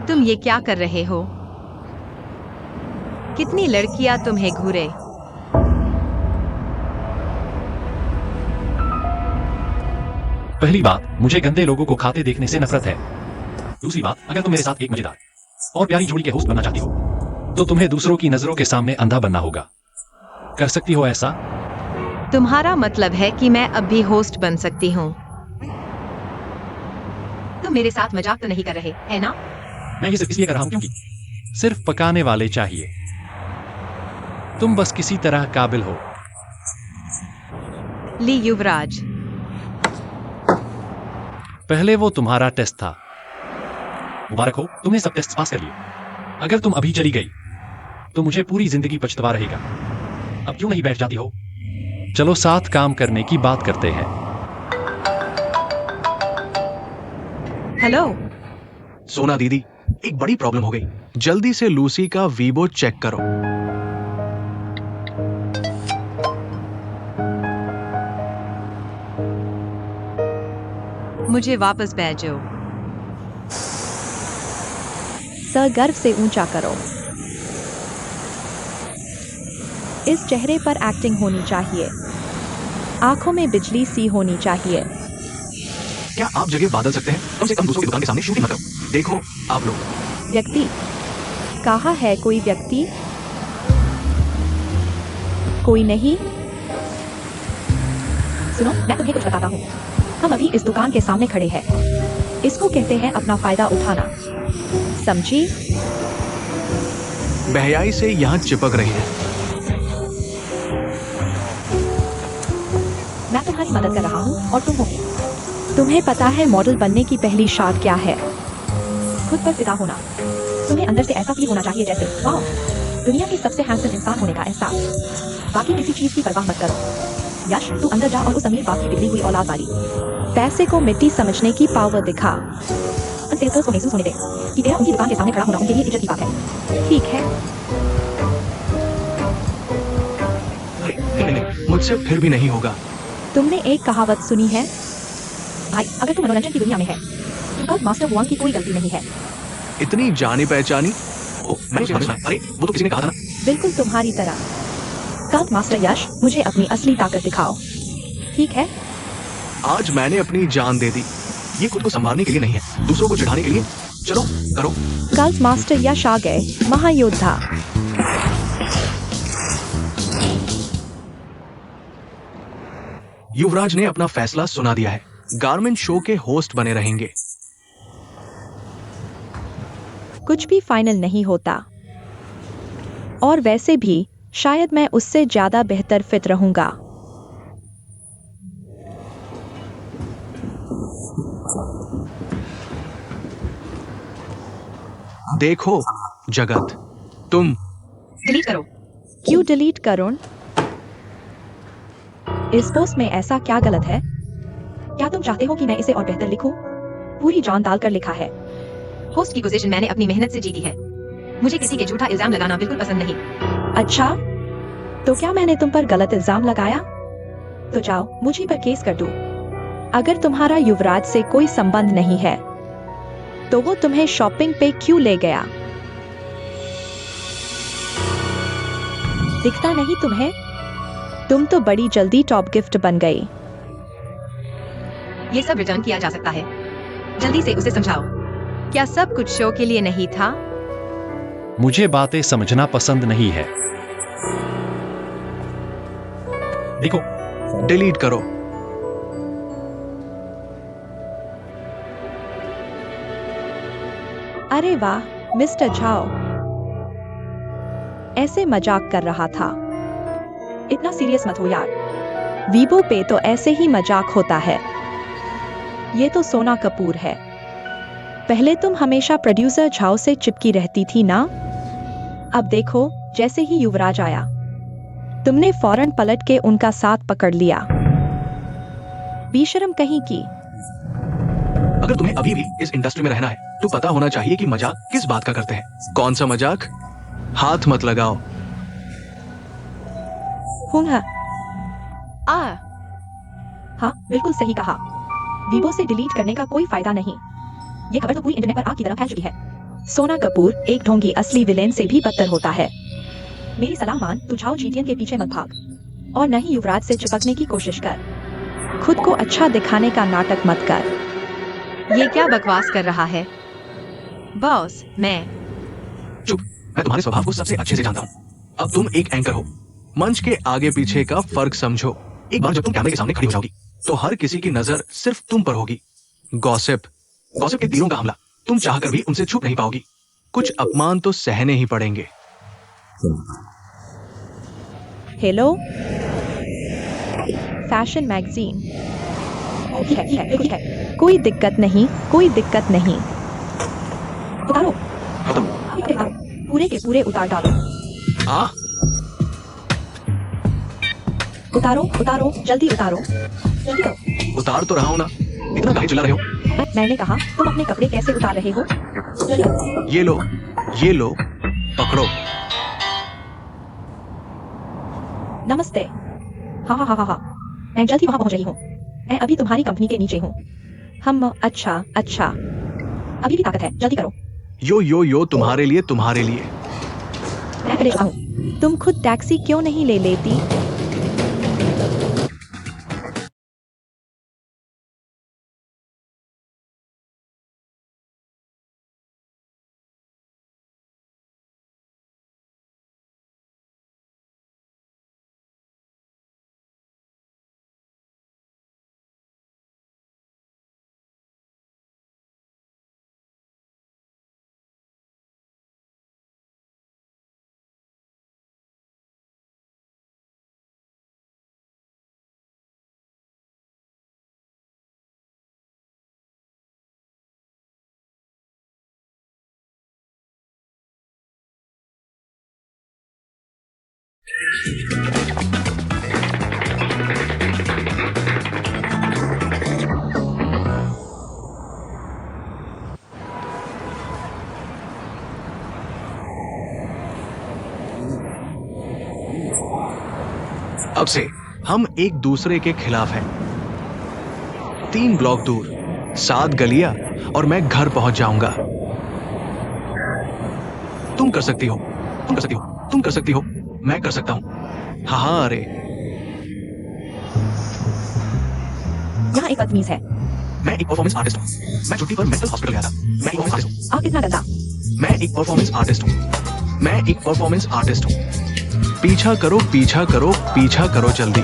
तुम ये क्या कर रहे हो? कितनी लड़कियां तुम्हें घूरे? पहली बात, मुझे गंदे लोगों को खाते देखने से नफरत है। दूसरी बात, अगर तुम मेरे साथ एक मजेदार और प्यारी जोड़ी के होस्ट बनना चाहती हो तो तुम्हें दूसरों की नजरों के सामने अंधा बनना होगा। कर सकती हो ऐसा? तुम्हारा मतलब है कि मैं अब भी होस्ट बन सकती हूँ? तुम मेरे साथ मजाक तो नहीं कर रहे, है ना? मैं ये सिर्फ इसलिए कर रहा हूं क्योंकि सिर्फ पकाने वाले चाहिए। तुम बस किसी तरह काबिल हो। ली युवराज, पहले वो तुम्हारा टेस्ट था। मुबारक हो, तुमने सब टेस्ट पास कर लिए। अगर तुम अभी चली गई तो मुझे पूरी जिंदगी पछतावा रहेगा। अब क्यों नहीं बैठ जाती हो? चलो साथ काम करने की बात करते हैं। हेलो। सोना दीदी, एक बड़ी प्रॉब्लम हो गई। जल्दी से लूसी का वीबो चेक करो। मुझे वापस भेजो। सर गर्व से ऊंचा करो। इस चेहरे पर एक्टिंग होनी चाहिए। आंखों में बिजली सी होनी चाहिए। क्या आप जगह बदल सकते हैं? कम से कम दूसरों की दुकान के सामने शूटिंग मत करो। देखो आप लोग। व्यक्ति कहाँ है? कोई व्यक्ति? कोई नहीं? सुनो, मैं तुम्हें कुछ बताता हूँ। हम अभी इस दुकान के सामने खड़े हैं। इसको कहते हैं अपना फायदा उठाना। समझी? बहयाई से यहाँ चिपक रही है। मैं तुम्हारी मदद कर रहा हूँ और तुम होगी। तुम्हें पता है मॉडल बनने की पहली शर्त क्या है? खुद पर फिदा होना। तुम्हें अंदर से ऐसा फील होना चाहिए जैसे वाह, दुनिया के सबसे हैंडसम इंसान होने का एहसास। बाकी किसी चीज की परवाह मत करो। यश, तू अंदर जा और उस अमीर बाप की बिगड़ी हुई औलाद वाली पैसे को मिट्टी समझने की पावर दिखा। उन सेल्सर्स को महसूस होने दे कि तेरा उनकी दुकान के सामने खड़ा होना उनके लिए इज्जत की बात है। ठीक है? नहीं, मुझसे फिर भी नहीं होगा। तुमने एक कहावत सुनी है भाई, अगर तुम मनोरंजन की दुनिया में है तो कल मास्टर हुआंग की कोई गलती नहीं है। इतनी जानी पहचानी? मैंने सुना। अरे वो तो किसी ने कहा था ना। बिल्कुल तुम्हारी तरह। कल मास्टर यश, मुझे अपनी असली ताकत दिखाओ। ठीक है? आज मैंने अपनी जान दे दी। ये खुद को संभालने के लिए नहीं है, दूसरों को चिढ़ाने के लिए। चलो करो। कल मास्टर यश आ गए, महायोद्धा। युवराज ने अपना फैसला सुना दिया है। गारमेंट शो के होस्ट बने रहेंगे। कुछ भी फाइनल नहीं होता। और वैसे भी शायद मैं उससे ज्यादा बेहतर फिट रहूंगा। देखो जगत, तुम डिलीट करो। क्यों डिलीट करूं? इस पोस्ट में ऐसा क्या गलत है? क्या तुम चाहते हो कि मैं इसे और बेहतर लिखूं? पूरी जान डालकर लिखा है। होस्ट की पोजीशन मैंने अपनी मेहनत से जीती है। मुझे किसी के झूठा इल्जाम लगाना बिल्कुल पसंद नहीं। अच्छा, तो क्या मैंने तुम पर गलत इल्जाम लगाया? तो जाओ, मुझे पर केस कर दो। अगर तुम्हारा युवराज से कोई संबंध नहीं है तो वो तुम्हें शॉपिंग पे क्यों ले गया? दिखता नहीं तुम्हें? तुम तो बड़ी जल्दी टॉप गिफ्ट बन गई। ये सब रिटर्न किया जा सकता है। जल्दी से उसे समझाओ। क्या सब कुछ शो के लिए नहीं था? मुझे बातें समझना पसंद नहीं है। देखो, डिलीट करो। अरे वाह, मिस्टर झाओ, ऐसे मजाक कर रहा था। इतना सीरियस मत हो यार। वीबो पे तो ऐसे ही मजाक होता है। ये तो सोना कपूर है। पहले तुम हमेशा प्रोड्यूसर झाओ से चिपकी रहती थी ना? अब देखो, जैसे ही युवराज आया, तुमने फौरन पलट के उनका साथ पकड़ लिया। बेशर्म कहीं की। अगर तुम्हें अभी भी इस इंडस्ट्री में रहना है तो पता होना चाहिए कि मजाक किस बात का करते हैं। कौन सा मजाक? हाथ मत लगाओ। हुंगा। हाँ, बिल्कुल सही कहा। वीबो से डिलीट करने का कोई फायदा नहीं। ये खबर तो पूरी इंटरनेट पर आग की तरह फैल चुकी है। सोना कपूर एक ढोंगी असली विलेन से भी बदतर होता है। मेरी सलाह मान, तू झाओ जीटियन के पीछे मत भाग और न ही युवराज से चिपकने की कोशिश कर। खुद को अच्छा दिखाने का नाटक मत कर। ये क्या बकवास कर रहा है? बॉस, मैं चुप। मैं तुम्हारे स्वभाव को सबसे अच्छे से जानता हूँ। अब तुम एक एंकर हो। मंच के आगे पीछे का फर्क समझो। एक बार जब तुम कैमरे के सामने खड़ी हो जाओगी तो हर किसी की नजर सिर्फ तुम पर होगी। गॉसिप के तीरों का हमला तुम चाहकर भी उनसे छुप नहीं पाओगी। कुछ अपमान तो सहने ही पड़ेंगे। Hello, fashion magazine. कोई दिक्कत नहीं, कोई दिक्कत नहीं। उतारो, पूरे के पूरे उतार डालो। हाँ, उतारो उतारो, जल्दी उतारो, जल्दी करो। उतार तो रहा हूँ ना। इतना काहे चिल्ला रहे हो? मैंने कहा, तुम अपने कपड़े कैसे उतार रहे हो? जल्दी करो। ये लो, पकड़ो। नमस्ते। हाँ, मैं जल्द ही वहां पहुंच रही हूँ। मैं अभी तुम्हारी कंपनी के नीचे हूँ। हम अच्छा, अभी भी ताकत है, जल्दी करो। यो तुम्हारे लिए। मैं ले हूँ। तुम खुद टैक्सी क्यों नहीं ले लेती? अब से हम एक दूसरे के खिलाफ हैं। 3 ब्लॉक दूर, 7 गलियां और मैं घर पहुंच जाऊंगा। तुम कर सकती हो, मैं कर सकता हूं। हाँ, अरे यहाँ एक बदतमीज है। मैं एक परफॉर्मेंस आर्टिस्ट हूँ। मैं छुट्टी पर मेंटल हॉस्पिटल गया था। मैं एक परफॉर्मेंस आर्टिस्ट हूँ। कितना गंदा। मैं एक परफॉर्मेंस आर्टिस्ट हूँ। पीछा करो जल्दी।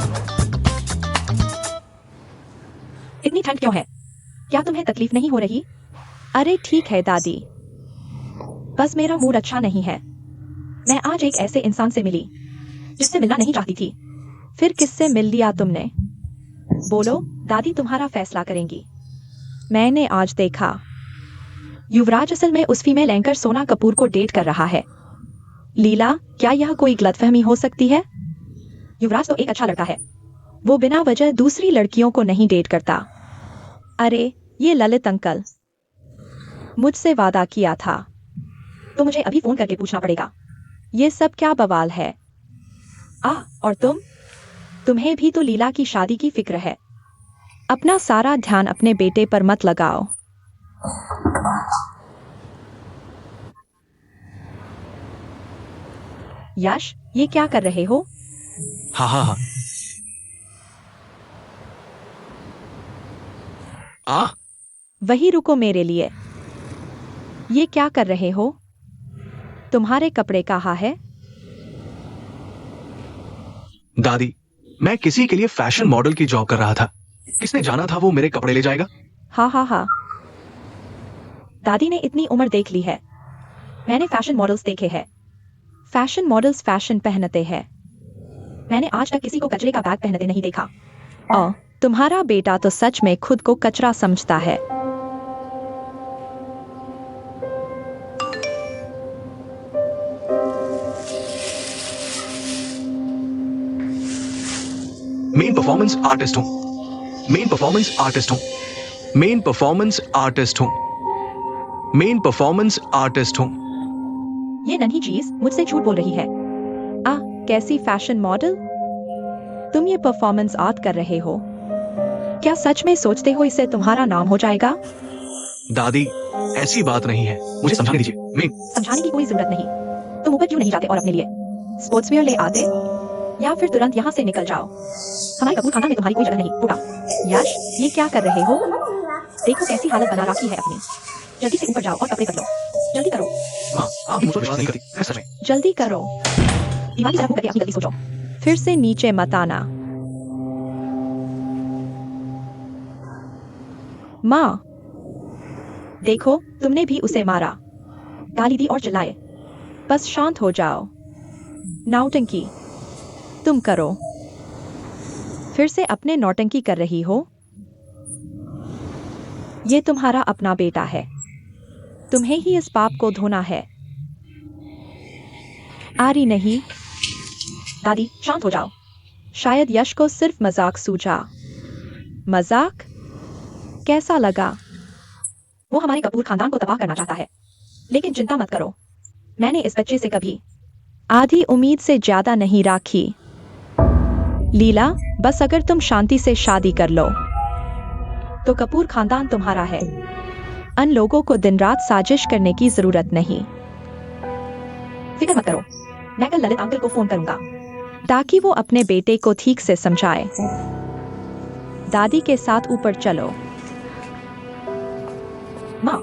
इतनी ठंड क्यों है? क्या तुम्हें तकलीफ नहीं हो रही? अरे ठीक है दादी, बस मेरा मूड अच्छा नहीं है। मैं आज एक ऐसे इंसान से मिली जिससे मिलना नहीं चाहती थी। फिर किससे मिल लिया तुमने? बोलो, दादी तुम्हारा फैसला करेंगी। मैंने आज देखा, युवराज असल में उस फीमेल एंकर सोना कपूर को डेट कर रहा है। लीला, क्या यह कोई गलतफहमी हो सकती है? युवराज तो एक अच्छा लड़का है। वो बिना वजह दूसरी लड़कियों को नहीं डेट करता। अरे ये ललित अंकल, मुझसे वादा किया था। तो मुझे अभी फोन करके पूछना पड़ेगा। ये सब क्या बवाल है? और तुम्हें भी तो लीला की शादी की फिक्र है। अपना सारा ध्यान अपने बेटे पर मत लगाओ। यश, ये क्या कर रहे हो? हाँ हाँ हाँ। आ वही रुको मेरे लिए। ये क्या कर रहे हो? तुम्हारे कपड़े कहाँ है? दादी, मैं किसी के लिए फैशन मॉडल की जॉब कर रहा था। किसने जाना था वो मेरे कपड़े ले जाएगा। हाँ हाँ हाँ। दादी ने इतनी उम्र देख ली है। मैंने फैशन मॉडल्स देखे हैं। फैशन मॉडल्स फैशन पहनते हैं। मैंने आज तक किसी को कचरे का बैग पहनते नहीं देखा। तुम्हारा बेटा तो सच में खुद को कचरा समझता है। मेन परफॉर्मेंस आर्टिस्ट हूं। मेन परफॉर्मेंस आर्टिस्ट हूं। मेन परफॉर्मेंस आर्टिस्ट हूं। मेन परफॉर्मेंस आर्टिस्ट हूं। ये नन्ही चीज मुझसे झूठ बोल रही है। कैसी फैशन मॉडल? तुम ये परफॉर्मेंस आर्ट कर रहे हो? क्या सच में सोचते हो इससे तुम्हारा नाम हो जाएगा? दादी, ऐसी बात नहीं है, मुझे समझाने दीजिए। समझाने की कोई जरूरत नहीं। तुम ऊपर क्यों नहीं जाते और अपने लिए स्पोर्ट्सवियर ले आते? या फिर तुरंत यहाँ से निकल जाओ। हमारे कपूर खानदान में तुम्हारी कोई जगह नहीं। उठा। यश, ये क्या कर रहे हो? देखो कैसी हालत बना रखी है अपनी। जल्दी से ऊपर जाओ और कपड़े बदलो। जल्दी करो। माँ, आप मुझ पर विश्वास नहीं करती, है सच में। जल्दी करो। दीवार की तरफ मुंह करके अपनी गलती सोचो। फिर से नीचे मत आना। माँ, देखो तुमने भी उसे मारा, गाली दी और चिल्लाए। बस शांत हो जाओ। नौटंकी तुम करो। फिर से अपने नौटंकी कर रही हो? ये तुम्हारा अपना बेटा है। तुम्हें ही इस पाप को धोना है। आरी नहीं। दादी, शांत हो जाओ। शायद यश को सिर्फ मजाक सूझा। मजाक? कैसा लगा? वो हमारे कपूर खानदान को तबाह करना चाहता है। लेकिन चिंता मत करो, मैंने इस बच्चे से कभी आधी उम्मीद से ज्यादा नहीं राखी। लीला, बस अगर तुम शांति से शादी कर लो तो कपूर खानदान तुम्हारा है। अन लोगों को दिन रात साजिश करने की जरूरत नहीं। फिक्र मत करो, मैं कल ललित अंकल को फोन करूंगा ताकि वो अपने बेटे को ठीक से समझाए। दादी के साथ ऊपर चलो। माँ,